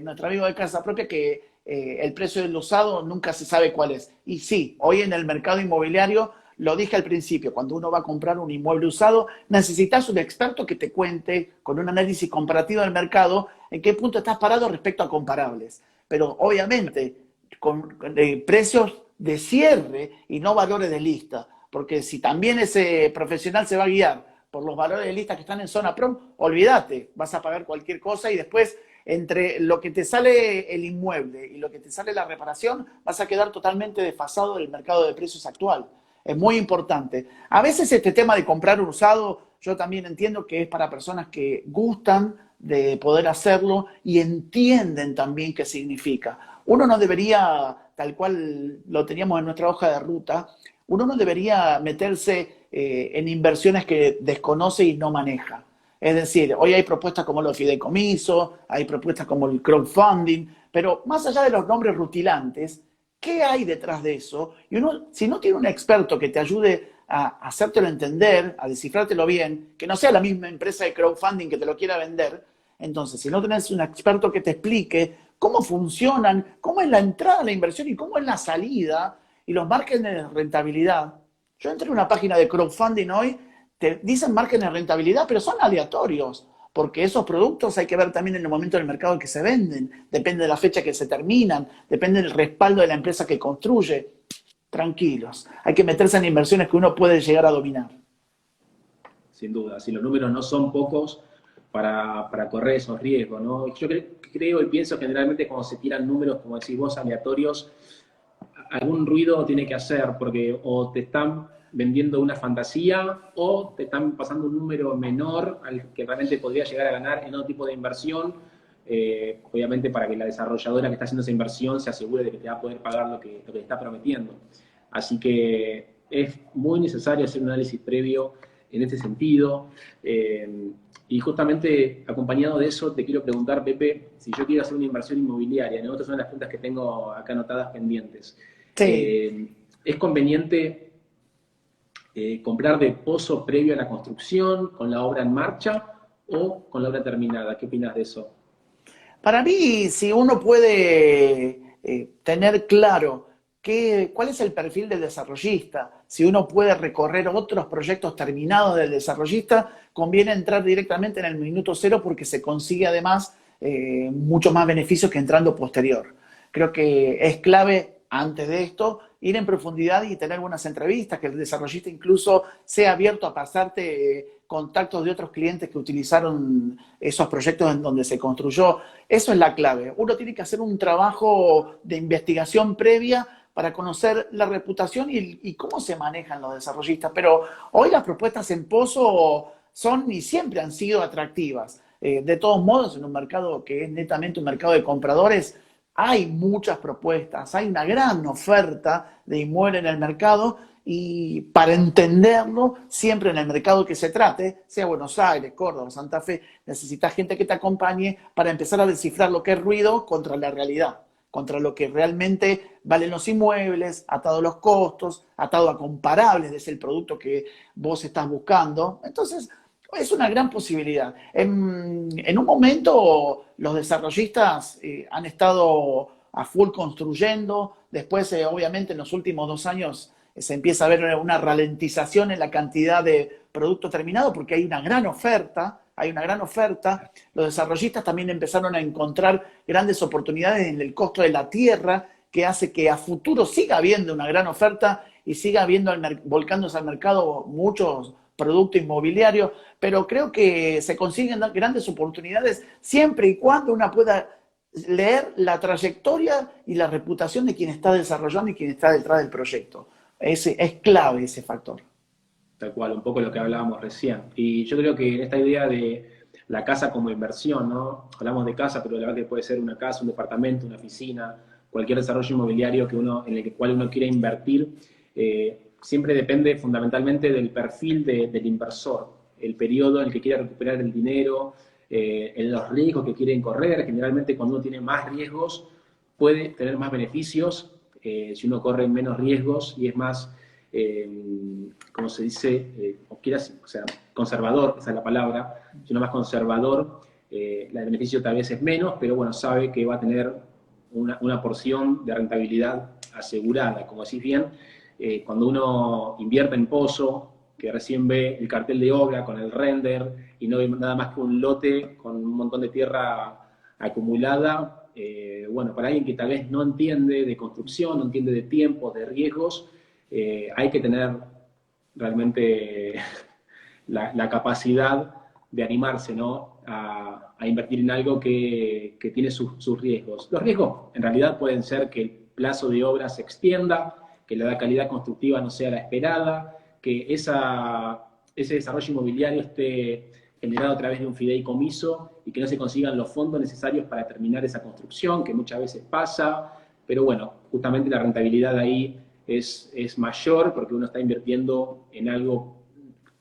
nuestro amigo de Casa Propia que el precio del usado nunca se sabe cuál es. Y sí, hoy en el mercado inmobiliario, lo dije al principio, cuando uno va a comprar un inmueble usado, necesitas un experto que te cuente con un análisis comparativo del mercado en qué punto estás parado respecto a comparables. Pero obviamente con precios de cierre y no valores de lista. Porque si también ese profesional se va a guiar por los valores de lista que están en zona PROM, olvídate, vas a pagar cualquier cosa y después entre lo que te sale el inmueble y lo que te sale la reparación, vas a quedar totalmente desfasado del mercado de precios actual. Es muy importante. A veces este tema de comprar un usado, yo también entiendo que es para personas que gustan de poder hacerlo y entienden también qué significa. Uno no debería, tal cual lo teníamos en nuestra hoja de ruta, uno no debería meterse en inversiones que desconoce y no maneja. Es decir, hoy hay propuestas como los fideicomisos, hay propuestas como el crowdfunding, pero más allá de los nombres rutilantes, ¿qué hay detrás de eso? Y uno, si no tiene un experto que te ayude a hacértelo entender, a descifrártelo bien, que no sea la misma empresa de crowdfunding que te lo quiera vender, entonces, si no tenés un experto que te explique cómo funcionan, cómo es la entrada a la inversión y cómo es la salida y los márgenes de rentabilidad. Yo entré en una página de crowdfunding hoy, te dicen márgenes de rentabilidad, pero son aleatorios, porque esos productos hay que ver también en el momento del mercado en que se venden, depende de la fecha que se terminan, depende del respaldo de la empresa que construye. Tranquilos, hay que meterse en inversiones que uno puede llegar a dominar. Sin duda, si los números no son pocos para correr esos riesgos, ¿no? Yo creo y pienso generalmente cuando se tiran números, como decís vos, aleatorios, algún ruido tiene que hacer, porque o te están vendiendo una fantasía o te están pasando un número menor al que realmente podría llegar a ganar en otro tipo de inversión, obviamente para que la desarrolladora que está haciendo esa inversión se asegure de que te va a poder pagar lo que está prometiendo. Así que es muy necesario hacer un análisis previo en este sentido. Y justamente acompañado de eso te quiero preguntar, Pepe, si yo quiero hacer una inversión inmobiliaria, ¿no? Estas son las preguntas que tengo acá anotadas pendientes. Sí. ¿Es conveniente comprar de pozo previo a la construcción, con la obra en marcha o con la obra terminada? ¿Qué opinas de eso? Para mí, si uno puede tener claro cuál es el perfil del desarrollista, si uno puede recorrer otros proyectos terminados del desarrollista, conviene entrar directamente en el minuto cero porque se consigue además mucho más beneficios que entrando posterior. Creo que es clave antes de esto ir en profundidad y tener buenas entrevistas, que el desarrollista incluso sea abierto a pasarte contactos de otros clientes que utilizaron esos proyectos en donde se construyó. Eso es la clave. Uno tiene que hacer un trabajo de investigación previa para conocer la reputación y cómo se manejan los desarrollistas. Pero hoy las propuestas en pozo son y siempre han sido atractivas. De todos modos, en un mercado que es netamente un mercado de compradores, hay muchas propuestas, hay una gran oferta de inmuebles en el mercado y para entenderlo, siempre en el mercado que se trate, sea Buenos Aires, Córdoba, Santa Fe, necesitas gente que te acompañe para empezar a descifrar lo que es ruido contra la realidad, contra lo que realmente valen los inmuebles, atado a los costos, atado a comparables, es el producto que vos estás buscando. Entonces, es una gran posibilidad. En un momento los desarrollistas han estado a full construyendo, después obviamente en los últimos 2 años se empieza a ver una ralentización en la cantidad de producto terminado porque hay una gran oferta, Los desarrollistas también empezaron a encontrar grandes oportunidades en el costo de la tierra que hace que a futuro siga habiendo una gran oferta y siga habiendo volcándose al mercado muchos producto inmobiliario, pero creo que se consiguen grandes oportunidades siempre y cuando una pueda leer la trayectoria y la reputación de quien está desarrollando y quien está detrás del proyecto. Es clave ese factor. Tal cual, un poco lo que hablábamos recién. Y yo creo que en esta idea de la casa como inversión, ¿no? Hablamos de casa, pero la verdad que puede ser una casa, un departamento, una oficina, cualquier desarrollo inmobiliario en el cual uno quiera invertir, siempre depende fundamentalmente del perfil del inversor, el periodo en el que quiera recuperar el dinero, en los riesgos que quieren correr. Generalmente cuando uno tiene más riesgos puede tener más beneficios, si uno corre menos riesgos y es más, como se dice, o sea, conservador, esa es la palabra, si uno es más conservador, el beneficio tal vez es menos, pero bueno, sabe que va a tener una porción de rentabilidad asegurada. Como decís bien, cuando uno invierte en pozo, que recién ve el cartel de obra con el render y no ve nada más que un lote con un montón de tierra acumulada, bueno, para alguien que tal vez no entiende de construcción, no entiende de tiempos, de riesgos, hay que tener realmente la capacidad de animarse, ¿no? A invertir en algo que tiene sus riesgos. Los riesgos en realidad pueden ser que el plazo de obra se extienda, que la calidad constructiva no sea la esperada, que ese desarrollo inmobiliario esté generado a través de un fideicomiso y que no se consigan los fondos necesarios para terminar esa construcción, que muchas veces pasa, pero bueno, justamente la rentabilidad ahí es mayor porque uno está invirtiendo en algo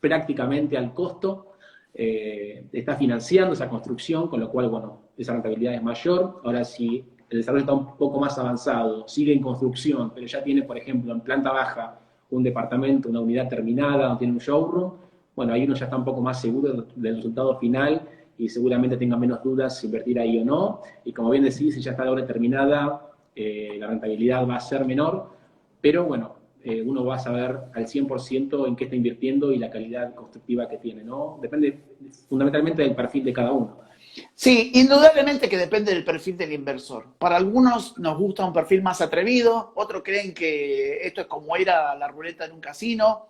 prácticamente al costo, está financiando esa construcción, con lo cual, bueno, esa rentabilidad es mayor. Ahora, si el desarrollo está un poco más avanzado, sigue en construcción, pero ya tiene, por ejemplo, en planta baja un departamento, una unidad terminada, no tiene un showroom, bueno, ahí uno ya está un poco más seguro del resultado final y seguramente tenga menos dudas si invertir ahí o no. Y como bien decís, si ya está la obra terminada, la rentabilidad va a ser menor, pero bueno, uno va a saber al 100% en qué está invirtiendo y la calidad constructiva que tiene, ¿no? Depende fundamentalmente del perfil de cada uno. Sí, indudablemente que depende del perfil del inversor. Para algunos nos gusta un perfil más atrevido, otros creen que esto es como ir a la ruleta en un casino.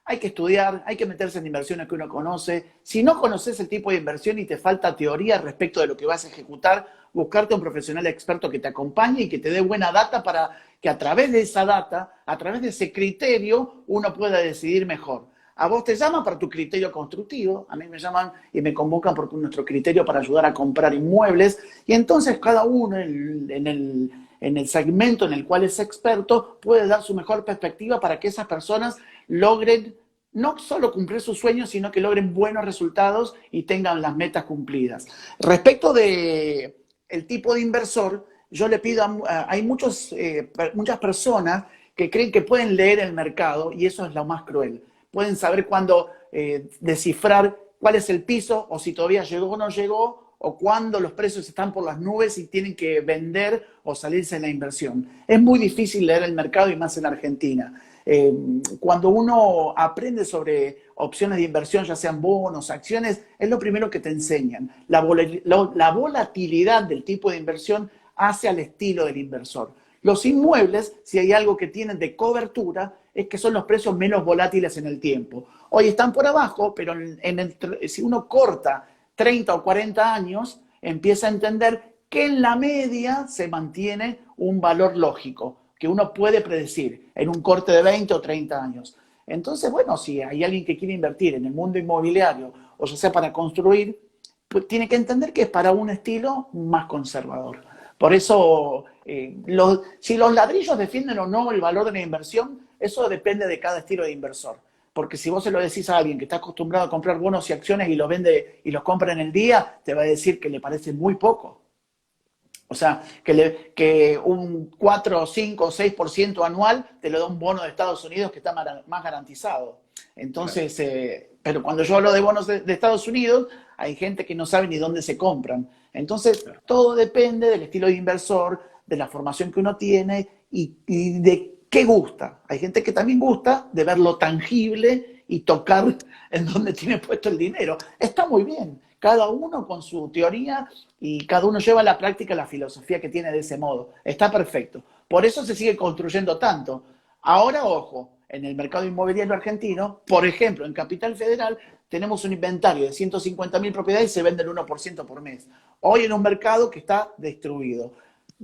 Hay que estudiar, hay que meterse en inversiones que uno conoce. Si no conoces el tipo de inversión y te falta teoría respecto de lo que vas a ejecutar, buscarte un profesional experto que te acompañe y que te dé buena data para que a través de esa data, a través de ese criterio, uno pueda decidir mejor. A vos te llaman para tu criterio constructivo, a mí me llaman y me convocan por nuestro criterio para ayudar a comprar inmuebles, y entonces cada uno en el segmento en el cual es experto puede dar su mejor perspectiva para que esas personas logren no solo cumplir sus sueños, sino que logren buenos resultados y tengan las metas cumplidas. Respecto de el tipo de inversor, yo le pido hay muchas personas que creen que pueden leer el mercado y eso es lo más cruel. Pueden saber cuándo descifrar cuál es el piso o si todavía llegó o no llegó o cuándo los precios están por las nubes y tienen que vender o salirse en la inversión. Es muy difícil leer el mercado y más en Argentina. Cuando uno aprende sobre opciones de inversión, ya sean bonos, acciones, es lo primero que te enseñan. La volatilidad del tipo de inversión hace al estilo del inversor. Los inmuebles, si hay algo que tienen de cobertura, es que son los precios menos volátiles en el tiempo. Hoy están por abajo, pero si uno corta 30 o 40 años, empieza a entender que en la media se mantiene un valor lógico, que uno puede predecir en un corte de 20 o 30 años. Entonces, bueno, si hay alguien que quiere invertir en el mundo inmobiliario, o ya sea para construir, pues tiene que entender que es para un estilo más conservador. Por eso, si los ladrillos defienden o no el valor de la inversión, eso depende de cada estilo de inversor. Porque si vos se lo decís a alguien que está acostumbrado a comprar bonos y acciones y los vende y los compra en el día, te va a decir que le parece muy poco. O sea, que un 4, 5, 6% anual te lo da un bono de Estados Unidos que está más garantizado. Entonces, pero cuando yo hablo de bonos de Estados Unidos, hay gente que no sabe ni dónde se compran. Entonces, todo depende del estilo de inversor, de la formación que uno tiene y de qué gusta. Hay gente que también gusta de ver lo tangible y tocar en dónde tiene puesto el dinero. Está muy bien. Cada uno con su teoría y cada uno lleva a la práctica la filosofía que tiene de ese modo. Está perfecto. Por eso se sigue construyendo tanto. Ahora, ojo, en el mercado inmobiliario argentino, por ejemplo, en Capital Federal, tenemos un inventario de 150.000 propiedades y se vende el 1% por mes. Hoy en un mercado que está destruido.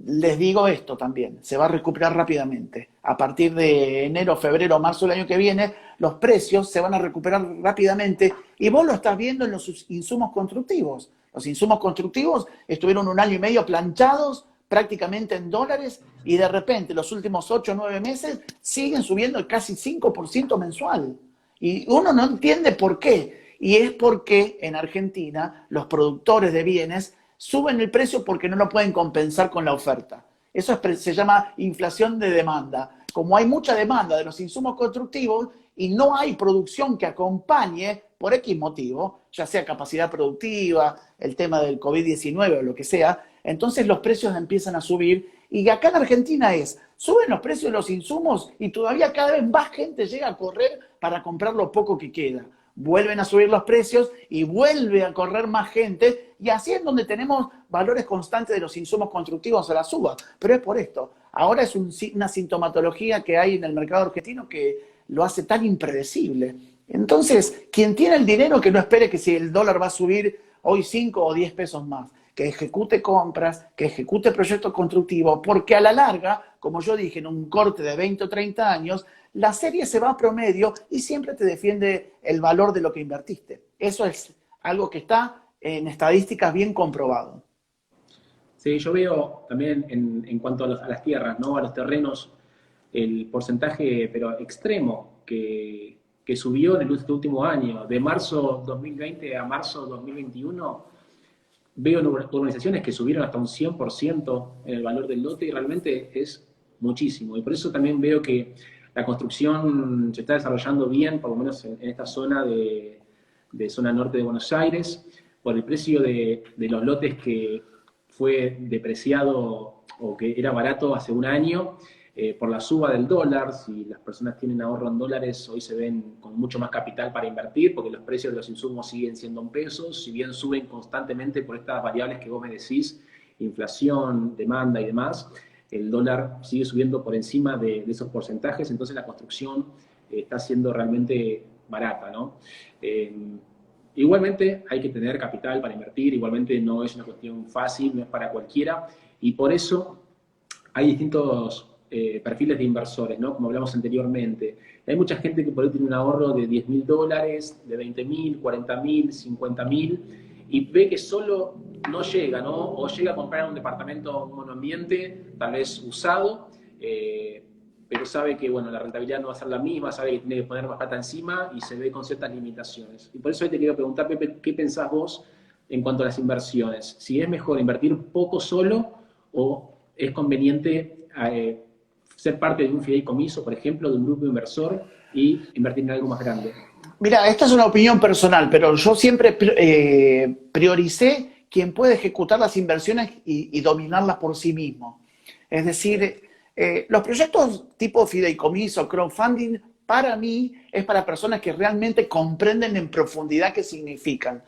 Les digo esto también, se va a recuperar rápidamente. A partir de enero, febrero, marzo del año que viene, los precios se van a recuperar rápidamente y vos lo estás viendo en los insumos constructivos. Los insumos constructivos estuvieron un año y medio planchados prácticamente en dólares y de repente los últimos 8 o 9 meses siguen subiendo casi 5% mensual. Y uno no entiende por qué. Y es porque en Argentina los productores de bienes suben el precio porque no lo pueden compensar con la oferta. Eso se llama inflación de demanda. Como hay mucha demanda de los insumos constructivos y no hay producción que acompañe por X motivo, ya sea capacidad productiva, el tema del COVID-19 o lo que sea, entonces los precios empiezan a subir. Y acá en Argentina suben los precios de los insumos y todavía cada vez más gente llega a correr para comprar lo poco que queda. Vuelven a subir los precios y vuelve a correr más gente y así es donde tenemos valores constantes de los insumos constructivos a la suba. Pero es por esto. Ahora es una sintomatología que hay en el mercado argentino que lo hace tan impredecible. Entonces, quien tiene el dinero que no espere que si el dólar va a subir hoy 5 o 10 pesos más, que ejecute compras, que ejecute proyectos constructivos, porque a la larga, como yo dije, en un corte de 20 o 30 años, la serie se va a promedio y siempre te defiende el valor de lo que invertiste. Eso es algo que está en estadísticas bien comprobado. Sí, yo veo también en cuanto a las tierras, ¿no? A los terrenos, el porcentaje, pero extremo, que que subió en el último año, de marzo 2020 a marzo 2021, veo urbanizaciones que subieron hasta un 100% en el valor del lote y realmente es muchísimo. Y por eso también veo que la construcción se está desarrollando bien, por lo menos en esta zona de zona norte de Buenos Aires, por el precio de los lotes que fue depreciado o que era barato hace un año, por la suba del dólar. Si las personas tienen ahorro en dólares, hoy se ven con mucho más capital para invertir, porque los precios de los insumos siguen siendo en pesos, si bien suben constantemente por estas variables que vos me decís, inflación, demanda y demás, el dólar sigue subiendo por encima de esos porcentajes, entonces la construcción está siendo realmente barata, ¿no? Igualmente hay que tener capital para invertir, igualmente no es una cuestión fácil, no es para cualquiera, y por eso hay distintos perfiles de inversores, ¿no? Como hablamos anteriormente. Hay mucha gente que por ahí tiene un ahorro de $10.000, de 20.000, 40.000, 50.000, y ve que solo no llega, ¿no? O llega a comprar un departamento, un monoambiente, tal vez usado, pero sabe que, bueno, la rentabilidad no va a ser la misma, sabe que tiene que poner más plata encima y se ve con ciertas limitaciones. Y por eso hoy te quiero preguntar, Pepe, ¿qué pensás vos en cuanto a las inversiones? Si es mejor invertir poco solo o es conveniente ser parte de un fideicomiso, por ejemplo, de un grupo inversor y invertir en algo más grande. Mira, esta es una opinión personal, pero yo siempre prioricé quien puede ejecutar las inversiones y dominarlas por sí mismo. Es decir, los proyectos tipo fideicomiso, crowdfunding, para mí es para personas que realmente comprenden en profundidad qué significan.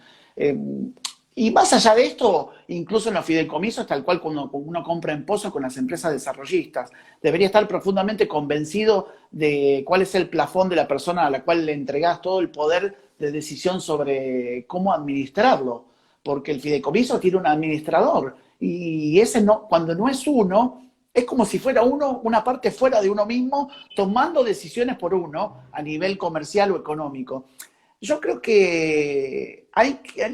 Y más allá de esto, incluso en los fideicomisos, tal cual cuando uno compra en pozo con las empresas desarrollistas, debería estar profundamente convencido de cuál es el plafón de la persona a la cual le entregás todo el poder de decisión sobre cómo administrarlo. Porque el fideicomiso tiene un administrador y ese no, cuando no es uno, es como si fuera uno, una parte fuera de uno mismo, tomando decisiones por uno a nivel comercial o económico. Yo creo que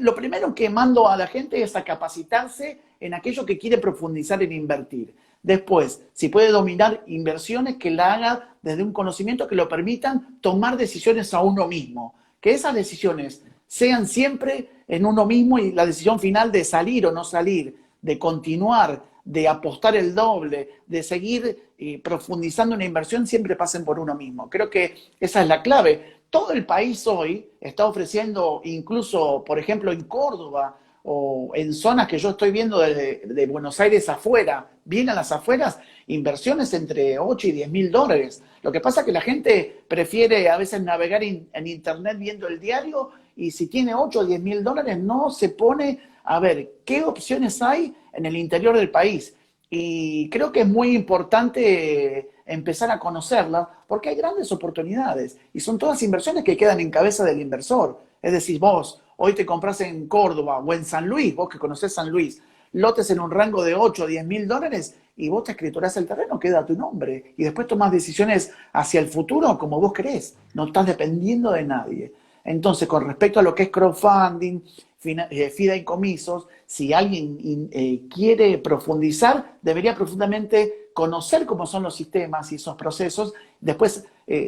lo primero que mando a la gente es a capacitarse en aquello que quiere profundizar en invertir. Después, si puede dominar inversiones, que la haga desde un conocimiento que lo permitan tomar decisiones a uno mismo. Que esas decisiones sean siempre en uno mismo y la decisión final de salir o no salir, de continuar, de apostar el doble, de seguir profundizando una inversión, siempre pasen por uno mismo. Creo que esa es la clave. Todo el país hoy está ofreciendo, incluso, por ejemplo, en Córdoba o en zonas que yo estoy viendo de Buenos Aires afuera, bien a las afueras, inversiones entre 8 y 10 mil dólares. Lo que pasa es que la gente prefiere a veces navegar en internet viendo el diario y si tiene 8 o 10 mil dólares no se pone a ver qué opciones hay en el interior del país. Y creo que es muy importante empezar a conocerlas porque hay grandes oportunidades y son todas inversiones que quedan en cabeza del inversor. Es decir, vos hoy te compras en Córdoba o en San Luis, vos que conocés San Luis, lotes en un rango de 8 o 10 mil dólares y vos te escriturás el terreno, queda tu nombre y después tomás decisiones hacia el futuro como vos querés. No estás dependiendo de nadie. Entonces, con respecto a lo que es crowdfunding, fideicomisos, si alguien quiere profundizar, debería profundamente conocer cómo son los sistemas y esos procesos, después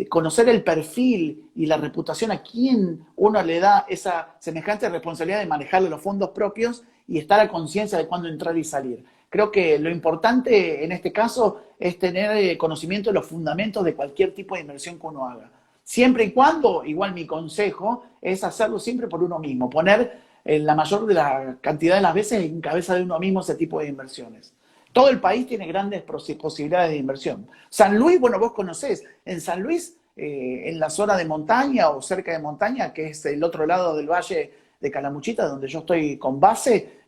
conocer el perfil y la reputación a quien uno le da esa semejante responsabilidad de manejar los fondos propios y estar a conciencia de cuándo entrar y salir. Creo que lo importante en este caso es tener conocimiento de los fundamentos de cualquier tipo de inversión que uno haga. Siempre y cuando, igual mi consejo, es hacerlo siempre por uno mismo, poner la mayor de la cantidad de las veces en cabeza de uno mismo ese tipo de inversiones. Todo el país tiene grandes posibilidades de inversión. San Luis, bueno, vos conocés, en San Luis, en la zona de montaña o cerca de montaña, que es el otro lado del valle de Calamuchita, donde yo estoy con base,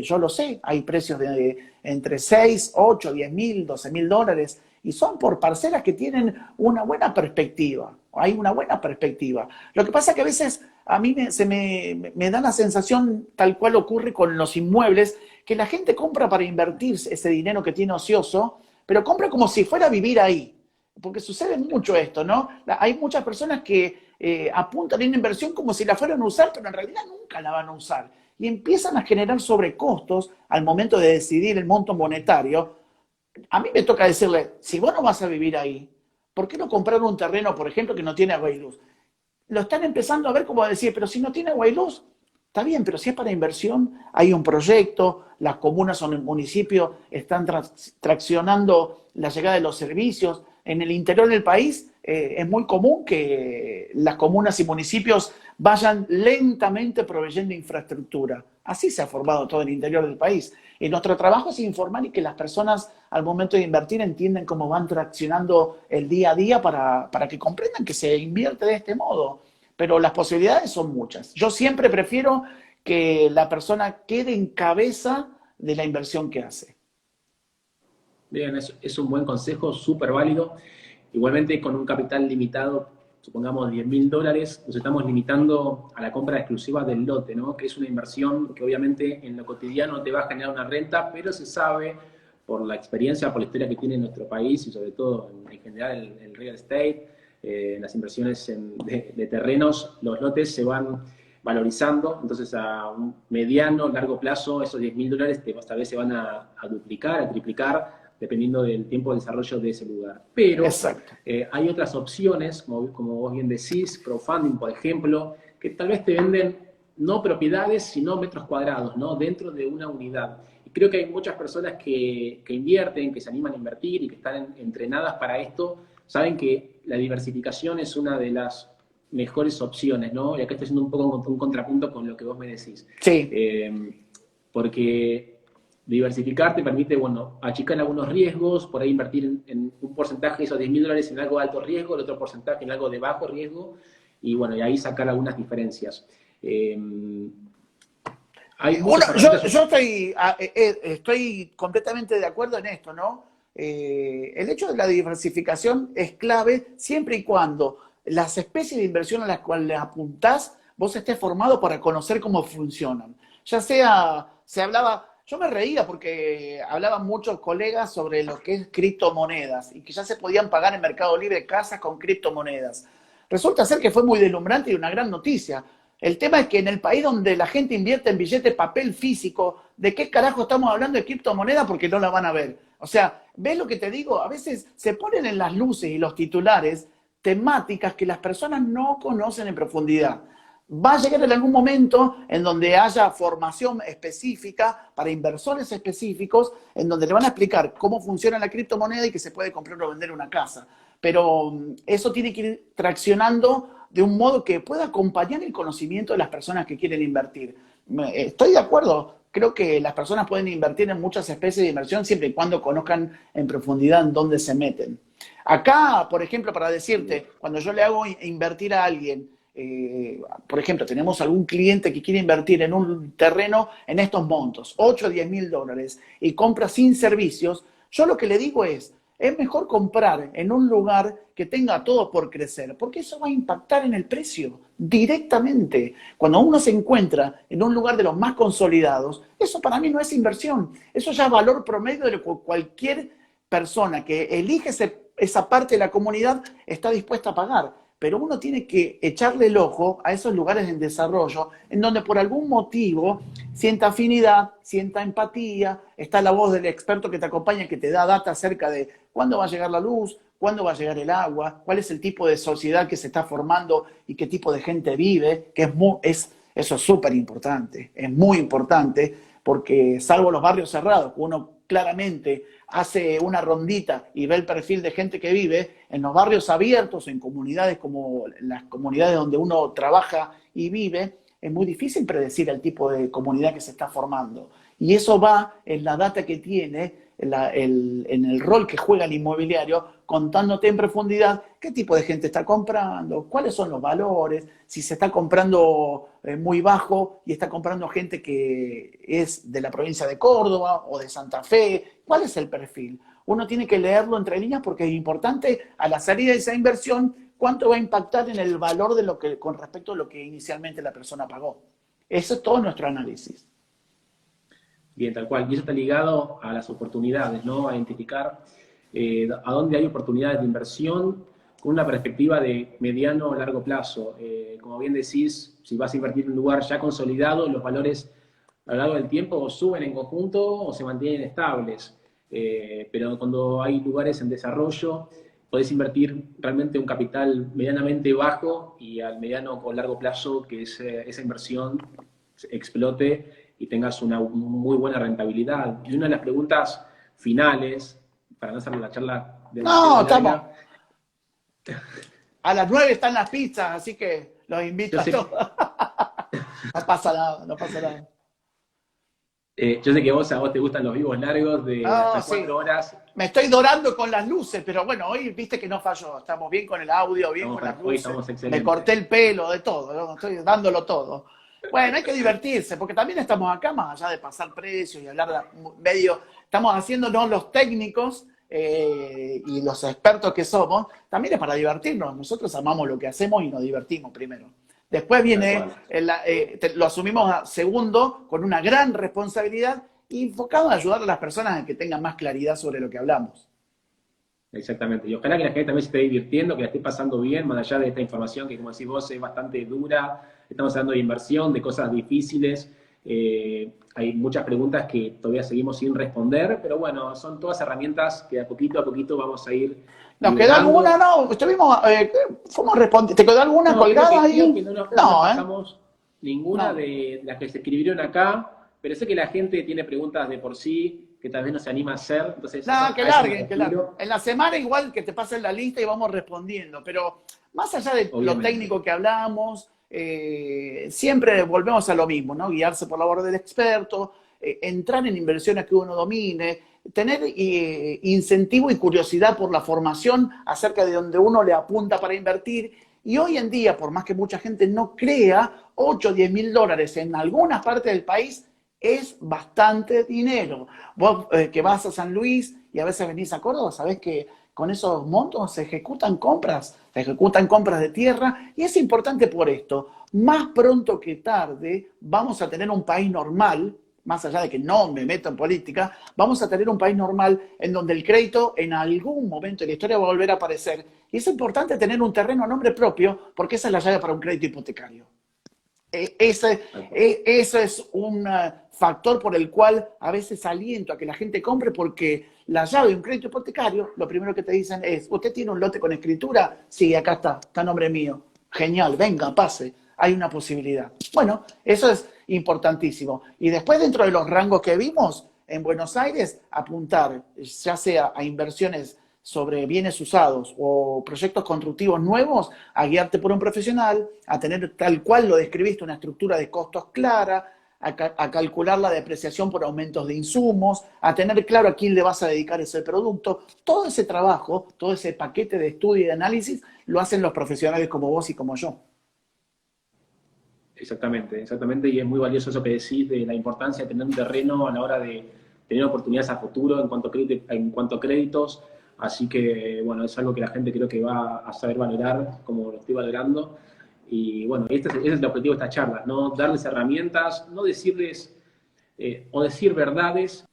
yo lo sé, hay precios de entre 6, 8, 10 mil, 12 mil dólares, y son por parcelas que tienen una buena perspectiva. Hay una buena perspectiva. Lo que pasa es que a veces a mí me da la sensación, tal cual ocurre con los inmuebles, que la gente compra para invertir ese dinero que tiene ocioso, pero compra como si fuera a vivir ahí. Porque sucede mucho esto, ¿no? Hay muchas personas que apuntan a una inversión como si la fueran a usar, pero en realidad nunca la van a usar. Y empiezan a generar sobrecostos al momento de decidir el monto monetario. A mí me toca decirle, si vos no vas a vivir ahí, ¿por qué no comprar un terreno, por ejemplo, que no tiene agua y luz? lo están empezando a ver como a decir, pero si no tiene agua y luz, está bien, pero si es para inversión, hay un proyecto, las comunas o el municipio están traccionando la llegada de los servicios. En el interior del país es muy común que las comunas y municipios vayan lentamente proveyendo infraestructura. Así se ha formado todo el interior del país. Y nuestro trabajo es informar y que las personas al momento de invertir entiendan cómo van traccionando el día a día para que comprendan que se invierte de este modo. Pero las posibilidades son muchas. Yo siempre prefiero que la persona quede en cabeza de la inversión que hace. Bien, es un buen consejo, súper válido. Igualmente, con un capital limitado, supongamos $10.000, nos estamos limitando a la compra exclusiva del lote, ¿no? Que es una inversión que obviamente en lo cotidiano te va a generar una renta, pero se sabe por la experiencia, por la historia que tiene nuestro país y sobre todo en general el real estate, las inversiones de terrenos, los lotes se van valorizando, entonces a un mediano, largo plazo, esos $10.000 tal vez se van a duplicar, a triplicar, dependiendo del tiempo de desarrollo de ese lugar. Pero Exacto. hay otras opciones, como vos bien decís, crowdfunding, por ejemplo, que tal vez te venden no propiedades, sino metros cuadrados, ¿no? Dentro de una unidad. Y creo que hay muchas personas que invierten, que se animan a invertir y que están entrenadas para esto, saben que la diversificación es una de las mejores opciones, ¿no? Y acá estoy haciendo un poco un contrapunto con lo que vos me decís. Sí. Porque diversificar te permite, bueno, achicar algunos riesgos, por ahí invertir en un porcentaje de esos $10.000 en algo de alto riesgo, el otro porcentaje en algo de bajo riesgo, y bueno, y ahí sacar algunas diferencias. Hay Bueno, muchas herramientas. yo estoy completamente de acuerdo en esto, ¿no? El hecho de la diversificación es clave siempre y cuando las especies de inversión a las cuales apuntás, vos estés formado para conocer cómo funcionan. Ya sea, se hablaba, yo me reía porque hablaban muchos colegas sobre lo que es criptomonedas y que ya se podían pagar en Mercado Libre casas con criptomonedas. Resulta ser que fue muy deslumbrante y una gran noticia. El tema es que en el país donde la gente invierte en billetes papel físico, ¿de qué carajo estamos hablando de criptomonedas? Porque no la van a ver. O sea, ¿ves lo que te digo? A veces se ponen en las luces y los titulares temáticas que las personas no conocen en profundidad. Va a llegar en algún momento en donde haya formación específica para inversores específicos, en donde le van a explicar cómo funciona la criptomoneda y que se puede comprar o vender una casa. Pero eso tiene que ir traccionando de un modo que pueda acompañar el conocimiento de las personas que quieren invertir. Estoy de acuerdo, creo que las personas pueden invertir en muchas especies de inversión siempre y cuando conozcan en profundidad en dónde se meten. Acá, por ejemplo, para decirte, cuando yo le hago invertir a alguien, por ejemplo, tenemos algún cliente que quiere invertir en un terreno en estos montos, 8 o 10 mil dólares, y compra sin servicios, yo lo que le digo es mejor comprar en un lugar que tenga todo por crecer, porque eso va a impactar en el precio directamente. Cuando uno se encuentra en un lugar de los más consolidados, eso para mí no es inversión, eso ya es valor promedio de lo que cualquier persona que elige esa parte de la comunidad está dispuesta a pagar. Pero uno tiene que echarle el ojo a esos lugares en desarrollo en donde por algún motivo sienta afinidad, sienta empatía, está la voz del experto que te acompaña, que te da data acerca de cuándo va a llegar la luz, cuándo va a llegar el agua, cuál es el tipo de sociedad que se está formando y qué tipo de gente vive, que eso es súper importante, es muy importante, porque salvo los barrios cerrados, uno claramente hace una rondita y ve el perfil de gente que vive, en los barrios abiertos, en comunidades como las comunidades donde uno trabaja y vive, es muy difícil predecir el tipo de comunidad que se está formando. Y eso va en la data que tiene, en el rol que juega el inmobiliario, contándote en profundidad qué tipo de gente está comprando, cuáles son los valores, si se está comprando muy bajo y está comprando gente que es de la provincia de Córdoba o de Santa Fe, cuál es el perfil. Uno tiene que leerlo entre líneas porque es importante a la salida de esa inversión cuánto va a impactar en el valor de con respecto a lo que inicialmente la persona pagó. Eso es todo nuestro análisis. Bien, tal cual. Y eso está ligado a las oportunidades, ¿no? A identificar a dónde hay oportunidades de inversión con una perspectiva de mediano o largo plazo. Como bien decís, si vas a invertir en un lugar ya consolidado, los valores a lo largo del tiempo o suben en conjunto o se mantienen estables. Pero cuando hay lugares en desarrollo, podés invertir realmente un capital medianamente bajo y al mediano o largo plazo que esa inversión explote y tengas una muy buena rentabilidad. Y una de las preguntas finales, para no hacer la charla demasiado No, estamos. larga, A las 9 están las pizzas, así que los yo invito a sé, todos. No pasa nada, no pasa nada. yo sé que a vos te gustan los vivos largos de Ah, hasta sí. 4 horas. Me estoy dorando con las luces, pero bueno, hoy viste que no falló. Estamos bien con el audio, bien con las Hoy luces. estamos Me excelentes. corté el pelo, de todo, ¿no? Estoy dándolo todo. Bueno, hay que divertirse, porque también estamos acá, más allá de pasar precios y hablar medio, estamos haciéndonos los técnicos y los expertos que somos, también es para divertirnos. Nosotros amamos lo que hacemos y nos divertimos primero. Después Tal viene, cual. lo asumimos a segundo con una gran responsabilidad y enfocado en ayudar a las personas a que tengan más claridad sobre lo que hablamos. Exactamente. Y ojalá que la gente también se esté divirtiendo, que la esté pasando bien, más allá de esta información que, como decís vos, es bastante dura. Estamos hablando de inversión, de cosas difíciles. Hay muchas preguntas que todavía seguimos sin responder, pero bueno, son todas herramientas que a poquito vamos a ir ¿Nos quedó alguna? liberando. No, estuvimos, ¿cómo respondí? ¿Te quedó alguna No, colgada creo que ahí? no nos No, ¿eh? pasamos ninguna No. de las que se escribieron acá, pero sé que la gente tiene preguntas de por sí que tal vez no se anima a hacer, entonces No, que a eso me larguen, que larguen. refiero. En la semana igual que te pasen la lista y vamos respondiendo, pero más allá de lo Obviamente. técnico que hablamos, siempre volvemos a lo mismo, ¿no? Guiarse por la labor del experto, entrar en inversiones que uno domine, tener incentivo y curiosidad por la formación acerca de donde uno le apunta para invertir. Y hoy en día, por más que mucha gente no crea, 8 o 10 mil dólares en algunas partes del país es bastante dinero. Vos que vas a San Luis y a veces venís a Córdoba, sabés que con esos montos se ejecutan compras de tierra y es importante por esto. Más pronto que tarde vamos a tener un país normal, más allá de que no me meto en política, vamos a tener un país normal en donde el crédito en algún momento de la historia va a volver a aparecer. Y es importante tener un terreno a nombre propio porque esa es la llave para un crédito hipotecario. Eso es un factor por el cual a veces aliento a que la gente compre porque la llave de un crédito hipotecario, lo primero que te dicen es, ¿usted tiene un lote con escritura? Sí, acá está a nombre mío. Genial, venga, pase, hay una posibilidad. Bueno, eso es importantísimo. Y después dentro de los rangos que vimos, en Buenos Aires, apuntar ya sea a inversiones sobre bienes usados o proyectos constructivos nuevos, a guiarte por un profesional, a tener tal cual lo describiste, una estructura de costos clara, a calcular la depreciación por aumentos de insumos, a tener claro a quién le vas a dedicar ese producto. Todo ese trabajo, todo ese paquete de estudio y de análisis, lo hacen los profesionales como vos y como yo. Exactamente, exactamente, y es muy valioso eso que decís de la importancia de tener un terreno a la hora de tener oportunidades a futuro en cuanto a créditos, así que bueno, es algo que la gente creo que va a saber valorar como lo estoy valorando, y bueno, ese es el objetivo de estas charlas, ¿no? Darles herramientas, no decirles o decir verdades,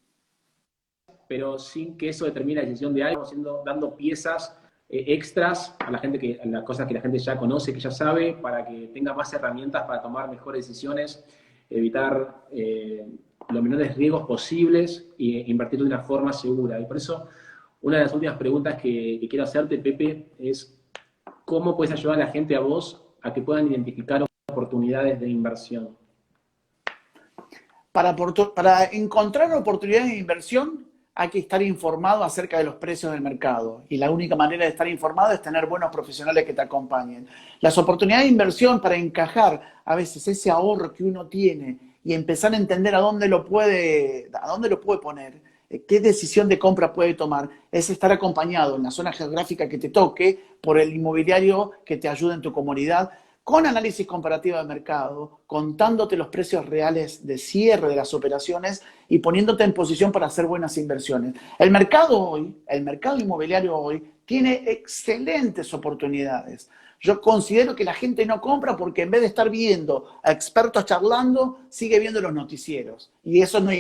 pero sin que eso determine la decisión de algo, dando piezas extras a la gente a las cosas que la gente ya conoce, que ya sabe, para que tenga más herramientas para tomar mejores decisiones, evitar los menores riesgos posibles e invertir de una forma segura. Y por eso, una de las últimas preguntas que quiero hacerte, Pepe, es ¿cómo puedes ayudar a la gente, a vos, a que puedan identificar oportunidades de inversión? Para encontrar oportunidades de inversión hay que estar informado acerca de los precios del mercado. Y la única manera de estar informado es tener buenos profesionales que te acompañen. Las oportunidades de inversión para encajar a veces ese ahorro que uno tiene y empezar a entender a dónde lo puede poner, qué decisión de compra puede tomar, es estar acompañado en la zona geográfica que te toque por el inmobiliario que te ayude en tu comunidad, con análisis comparativo de mercado, contándote los precios reales de cierre de las operaciones y poniéndote en posición para hacer buenas inversiones. El mercado inmobiliario hoy, tiene excelentes oportunidades. Yo considero que la gente no compra porque en vez de estar viendo a expertos charlando, sigue viendo los noticieros. Y eso no,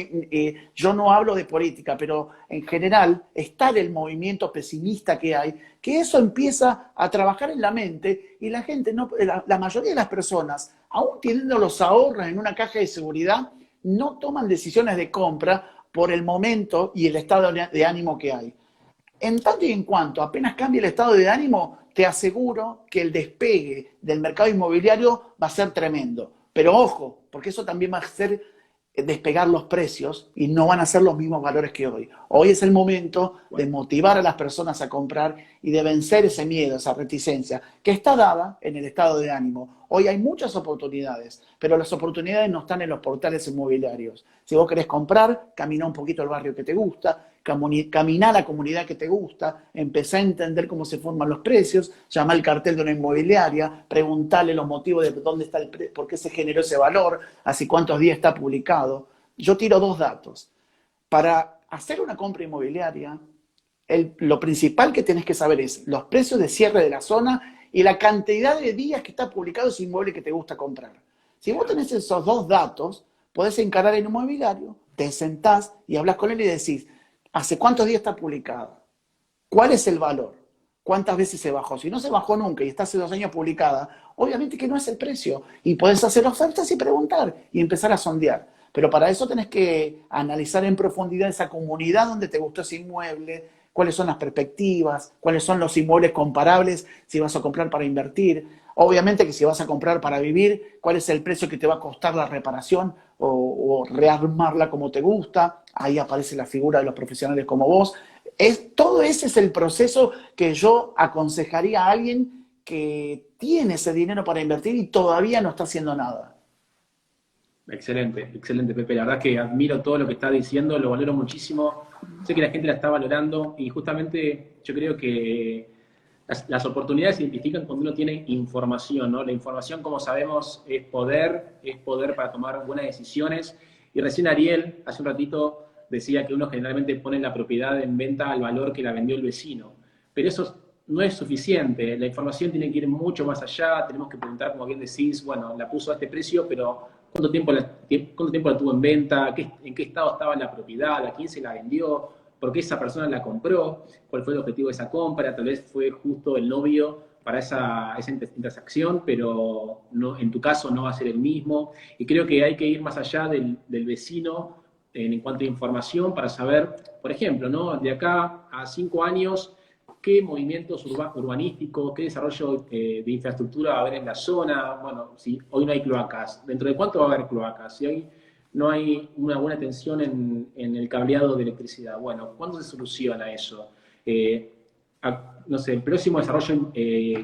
yo no hablo de política, pero en general está el movimiento pesimista que hay, que eso empieza a trabajar en la mente y la gente, la mayoría de las personas, aún teniendo los ahorros en una caja de seguridad, no toman decisiones de compra por el momento y el estado de ánimo que hay. En tanto y en cuanto apenas cambie el estado de ánimo, te aseguro que el despegue del mercado inmobiliario va a ser tremendo. Pero ojo, porque eso también va a hacer despegar los precios y no van a ser los mismos valores que hoy. Hoy es el momento de Bueno, motivar a las personas a comprar y de vencer ese miedo, esa reticencia, que está dada en el estado de ánimo. Hoy hay muchas oportunidades, pero las oportunidades no están en los portales inmobiliarios. Si vos querés comprar, camina un poquito el barrio que te gusta, camina a la comunidad que te gusta, empezá a entender cómo se forman los precios, llama al cartel de una inmobiliaria, preguntale los motivos de dónde está por qué se generó ese valor, hace cuántos días está publicado. Yo tiro dos datos. Para hacer una compra inmobiliaria, lo principal que tenés que saber es los precios de cierre de la zona y la cantidad de días que está publicado ese inmueble que te gusta comprar. Si vos claro. tenés esos dos datos, podés encarar el inmobiliario, te sentás y hablas con él y decís, ¿hace cuántos días está publicada? ¿Cuál es el valor? ¿Cuántas veces se bajó? Si no se bajó nunca y está hace 2 años publicada, obviamente que no es el precio. Y podés hacer ofertas y preguntar y empezar a sondear. Pero para eso tenés que analizar en profundidad esa comunidad donde te gustó ese inmueble, cuáles son las perspectivas, cuáles son los inmuebles comparables, si vas a comprar para invertir. Obviamente que si vas a comprar para vivir, cuál es el precio que te va a costar la reparación o rearmarla como te gusta. Ahí aparece la figura de los profesionales como vos. Todo ese es el proceso que yo aconsejaría a alguien que tiene ese dinero para invertir y todavía no está haciendo nada. Excelente, excelente, Pepe. La verdad que admiro todo lo que está diciendo, lo valoro muchísimo. Sé que la gente la está valorando y justamente yo creo que las oportunidades se identifican cuando uno tiene información, ¿no? La información, como sabemos, es poder para tomar buenas decisiones. Y recién Ariel, hace un ratito, decía que uno generalmente pone la propiedad en venta al valor que la vendió el vecino. Pero eso no es suficiente. La información tiene que ir mucho más allá. Tenemos que preguntar, como bien decís, bueno, la puso a este precio, pero cuánto tiempo la tuvo en venta, en qué estado estaba la propiedad, a quién se la vendió, por qué esa persona la compró, cuál fue el objetivo de esa compra, tal vez fue justo el novio para esa transacción, pero no, en tu caso no va a ser el mismo. Y creo que hay que ir más allá del vecino en cuanto a información para saber, por ejemplo, ¿no? De acá a 5 años, qué movimientos urbanísticos, qué desarrollo de infraestructura va a haber en la zona. Bueno, si hoy no hay cloacas, ¿dentro de cuánto va a haber cloacas? Si hoy no hay una buena atención en el cableado de electricidad, bueno, ¿cuándo se soluciona eso? No sé, el próximo desarrollo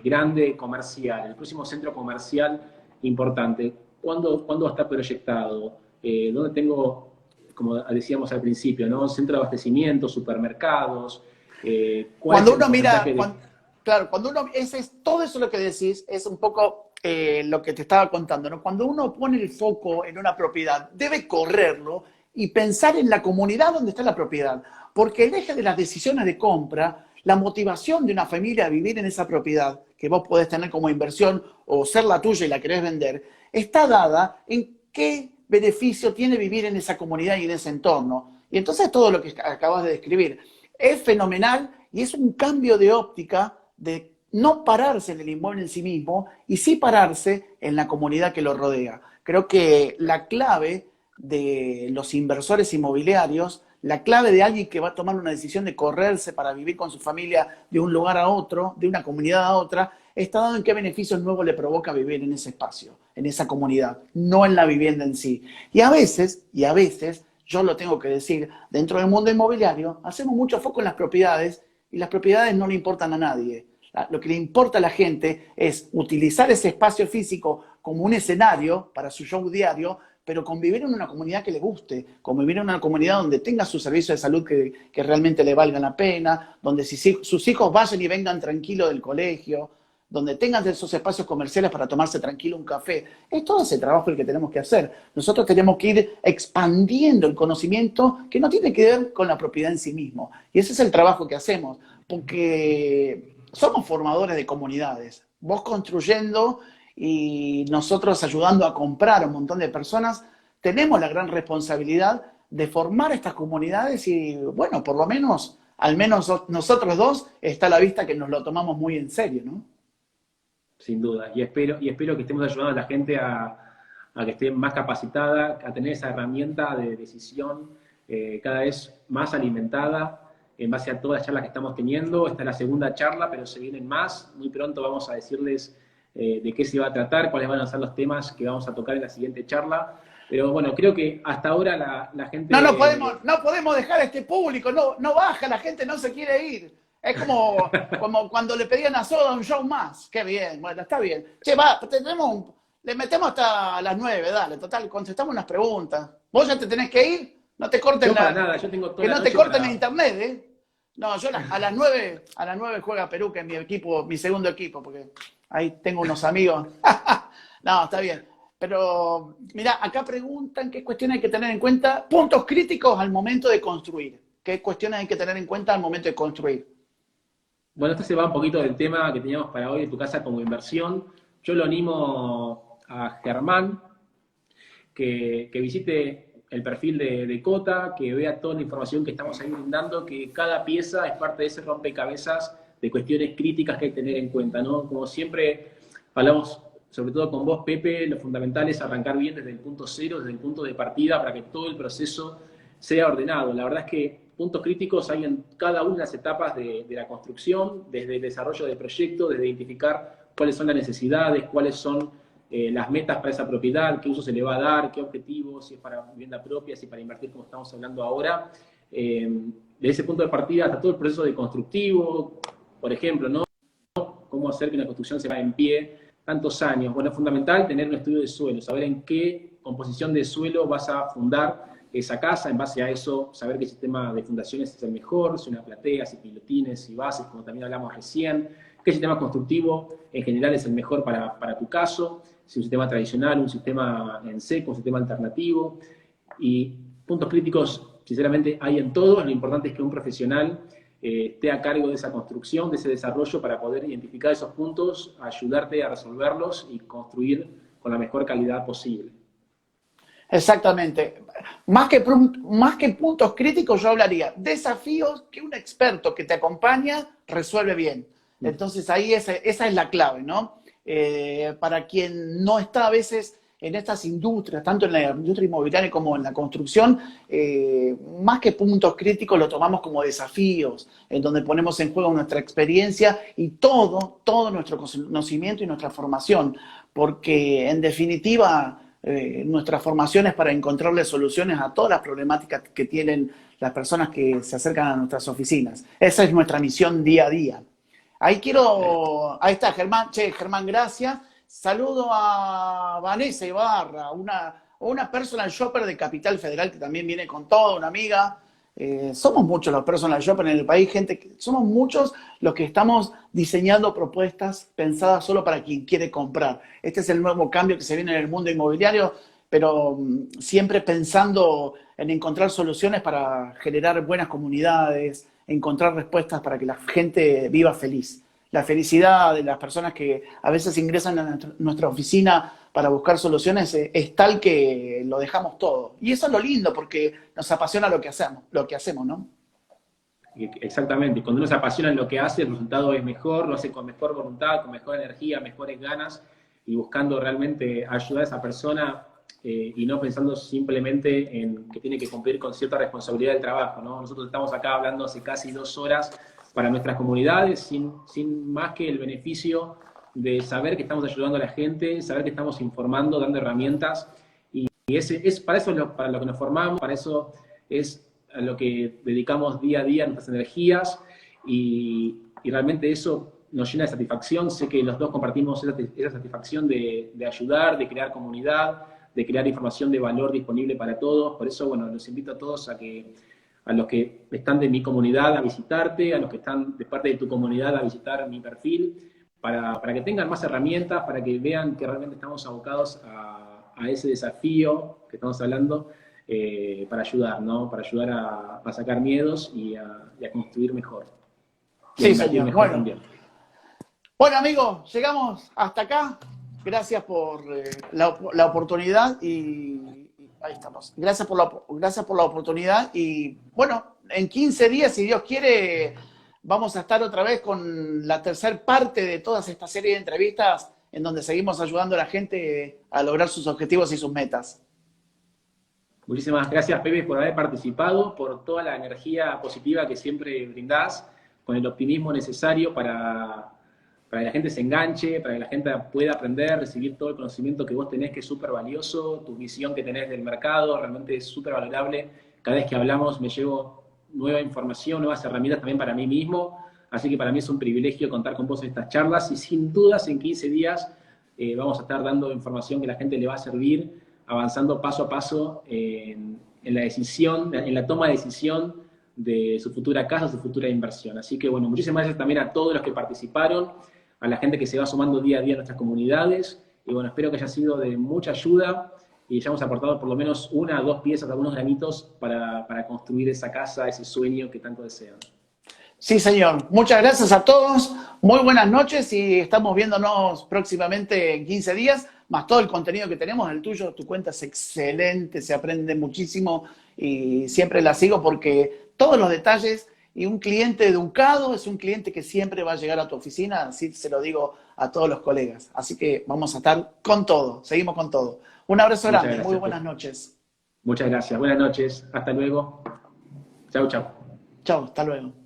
grande comercial, el próximo centro comercial importante, ¿cuándo va a estar proyectado? ¿Dónde tengo, como decíamos al principio, ¿no? Centro de abastecimiento, supermercados, ¿cuál es Cuando el uno mira, porcentaje de... claro, cuando uno, todo eso lo que decís es un poco lo que te estaba contando, ¿no? Cuando uno pone el foco en una propiedad, debe correrlo y pensar en la comunidad donde está la propiedad, porque el eje de las decisiones de compra, la motivación de una familia a vivir en esa propiedad, que vos podés tener como inversión o ser la tuya y la querés vender, está dada en qué beneficio tiene vivir en esa comunidad y en ese entorno. Y entonces todo lo que acabas de describir es fenomenal y es un cambio de óptica de no pararse en el inmueble en sí mismo y sí pararse en la comunidad que lo rodea. Creo que la clave de los inversores inmobiliarios, la clave de alguien que va a tomar una decisión de correrse para vivir con su familia de un lugar a otro, de una comunidad a otra, está dado en qué beneficios nuevos le provoca vivir en ese espacio, en esa comunidad, no en la vivienda en sí. Y a veces, yo lo tengo que decir, dentro del mundo inmobiliario hacemos mucho foco en las propiedades y las propiedades no le importan a nadie. Lo que le importa a la gente es utilizar ese espacio físico como un escenario para su show diario, pero convivir en una comunidad que le guste, convivir en una comunidad donde tenga su servicio de salud que realmente le valga la pena, donde sus hijos vayan y vengan tranquilos del colegio, donde tengan esos espacios comerciales para tomarse tranquilo un café. Es todo ese trabajo el que tenemos que hacer. Nosotros tenemos que ir expandiendo el conocimiento que no tiene que ver con la propiedad en sí mismo. Y ese es el trabajo que hacemos, porque somos formadores de comunidades. Vos construyendo y nosotros ayudando a comprar a un montón de personas, tenemos la gran responsabilidad de formar estas comunidades y, bueno, por lo menos, al menos nosotros dos, está a la vista que nos lo tomamos muy en serio, ¿no? Sin duda, y espero que estemos ayudando a la gente a que esté más capacitada, a tener esa herramienta de decisión cada vez más alimentada en base a todas las charlas que estamos teniendo. Esta es la segunda charla, pero se vienen más. Muy pronto vamos a decirles de qué se va a tratar, cuáles van a ser los temas que vamos a tocar en la siguiente charla. Pero bueno, creo que hasta ahora la gente... No podemos dejar a este público, no baja, la gente no se quiere ir. Es como cuando le pedían a Soda un show más. Qué bien, bueno, está bien. Che, le metemos hasta las 9, dale, total, contestamos unas preguntas. ¿Vos ya te tenés que ir? No te corten yo tengo toda que la no te noche corten para... el internet, ¿eh? No, yo a las 9 juega Perú, que es mi equipo, mi segundo equipo, porque ahí tengo unos amigos. No, está bien. Pero, mira, acá preguntan qué cuestiones hay que tener en cuenta, puntos críticos al momento de construir. ¿Qué cuestiones hay que tener en cuenta al momento de construir? Bueno, esto se va un poquito del tema que teníamos para hoy de tu casa como inversión. Yo lo animo a Germán, que visite el perfil de Cota, que vea toda la información que estamos ahí brindando, que cada pieza es parte de ese rompecabezas de cuestiones críticas que hay que tener en cuenta, ¿no? Como siempre hablamos, sobre todo con vos, Pepe, lo fundamental es arrancar bien desde el punto cero, desde el punto de partida, para que todo el proceso sea ordenado. La verdad es que puntos críticos hay en cada una de las etapas de la construcción, desde el desarrollo del proyecto, desde identificar cuáles son las necesidades, cuáles son las metas para esa propiedad, qué uso se le va a dar, qué objetivos, si es para vivienda propia, si es para invertir como estamos hablando ahora. De ese punto de partida hasta todo el proceso de constructivo, por ejemplo, ¿no? Cómo hacer que una construcción se vaya en pie tantos años. Bueno, es fundamental tener un estudio de suelo, saber en qué composición de suelo vas a fundar esa casa, en base a eso saber qué sistema de fundaciones es el mejor, si una platea, si pilotines, si bases, como también hablamos recién, qué sistema constructivo en general es el mejor para tu caso, si un sistema tradicional, un sistema en seco, un sistema alternativo. Y puntos críticos, sinceramente, hay en todo. Lo importante es que un profesional esté a cargo de esa construcción, de ese desarrollo, para poder identificar esos puntos, ayudarte a resolverlos y construir con la mejor calidad posible. Exactamente. Más que puntos críticos, yo hablaría desafíos que un experto que te acompaña resuelve bien. Entonces ahí esa es la clave, ¿no? Para quien no está a veces en estas industrias, tanto en la industria inmobiliaria como en la construcción, más que puntos críticos lo tomamos como desafíos, en donde ponemos en juego nuestra experiencia y todo nuestro conocimiento y nuestra formación, porque en definitiva nuestra formación es para encontrarle soluciones a todas las problemáticas que tienen las personas que se acercan a nuestras oficinas. Esa es nuestra misión día a día. Ahí está Germán. Che, Germán, gracias. Saludo a Vanessa Ibarra, una personal shopper de Capital Federal que también viene con todo, una amiga. Somos muchos los personal shoppers en el país, somos muchos los que estamos diseñando propuestas pensadas solo para quien quiere comprar. Este es el nuevo cambio que se viene en el mundo inmobiliario, pero siempre pensando en encontrar soluciones para generar buenas comunidades, encontrar respuestas para que la gente viva feliz. La felicidad de las personas que a veces ingresan a nuestra oficina para buscar soluciones es tal que lo dejamos todo. Y eso es lo lindo, porque nos apasiona lo que hacemos, ¿no? Exactamente. Cuando uno se apasiona en lo que hace, el resultado es mejor, lo hace con mejor voluntad, con mejor energía, mejores ganas, y buscando realmente ayudar a esa persona y no pensando simplemente en que tiene que cumplir con cierta responsabilidad del trabajo, ¿no? Nosotros estamos acá hablando hace casi 2 horas para nuestras comunidades, sin más que el beneficio de saber que estamos ayudando a la gente, saber que estamos informando, dando herramientas, y para eso para lo que nos formamos, para eso es a lo que dedicamos día a día nuestras energías, y realmente eso nos llena de satisfacción. Sé que los dos compartimos esa satisfacción de ayudar, de crear comunidad, de crear información de valor disponible para todos. Por eso, bueno, los invito a todos a los que están de mi comunidad a visitarte, a los que están de parte de tu comunidad a visitar mi perfil, para que tengan más herramientas, para que vean que realmente estamos abocados a ese desafío que estamos hablando, para ayudar, ¿no? Para ayudar a sacar miedos y a construir mejor. Sí, señor. Bueno, amigos, llegamos hasta acá. Gracias por la oportunidad y ahí estamos. Gracias por la oportunidad y bueno, en 15 días, si Dios quiere, vamos a estar otra vez con la tercera parte de toda esta serie de entrevistas en donde seguimos ayudando a la gente a lograr sus objetivos y sus metas. Muchísimas gracias, Pepe, por haber participado, por toda la energía positiva que siempre brindás, con el optimismo necesario para que la gente se enganche, para que la gente pueda aprender, recibir todo el conocimiento que vos tenés, que es súper valioso, tu visión que tenés del mercado, realmente es súper valorable. Cada vez que hablamos me llevo nueva información, nuevas herramientas también para mí mismo, así que para mí es un privilegio contar con vos en estas charlas y sin dudas en 15 días vamos a estar dando información que a la gente le va a servir, avanzando paso a paso en la decisión, en la toma de decisión de su futura casa, su futura inversión. Así que bueno, muchísimas gracias también a todos los que participaron, a la gente que se va sumando día a día a nuestras comunidades, y bueno, espero que haya sido de mucha ayuda y hayamos aportado por lo menos una o dos piezas, algunos granitos para construir esa casa, ese sueño que tanto desean. Sí, señor. Muchas gracias a todos. Muy buenas noches y estamos viéndonos próximamente en 15 días, más todo el contenido que tenemos. El tuyo, tu cuenta es excelente, se aprende muchísimo y siempre la sigo porque todos los detalles y un cliente educado es un cliente que siempre va a llegar a tu oficina, así se lo digo a todos los colegas. Así que vamos a estar con todo, seguimos con todo. Un abrazo Muchas grande, muy gracias, buenas noches. muchas gracias. Buenas noches. Hasta luego. Chau, chau. Chao, hasta luego.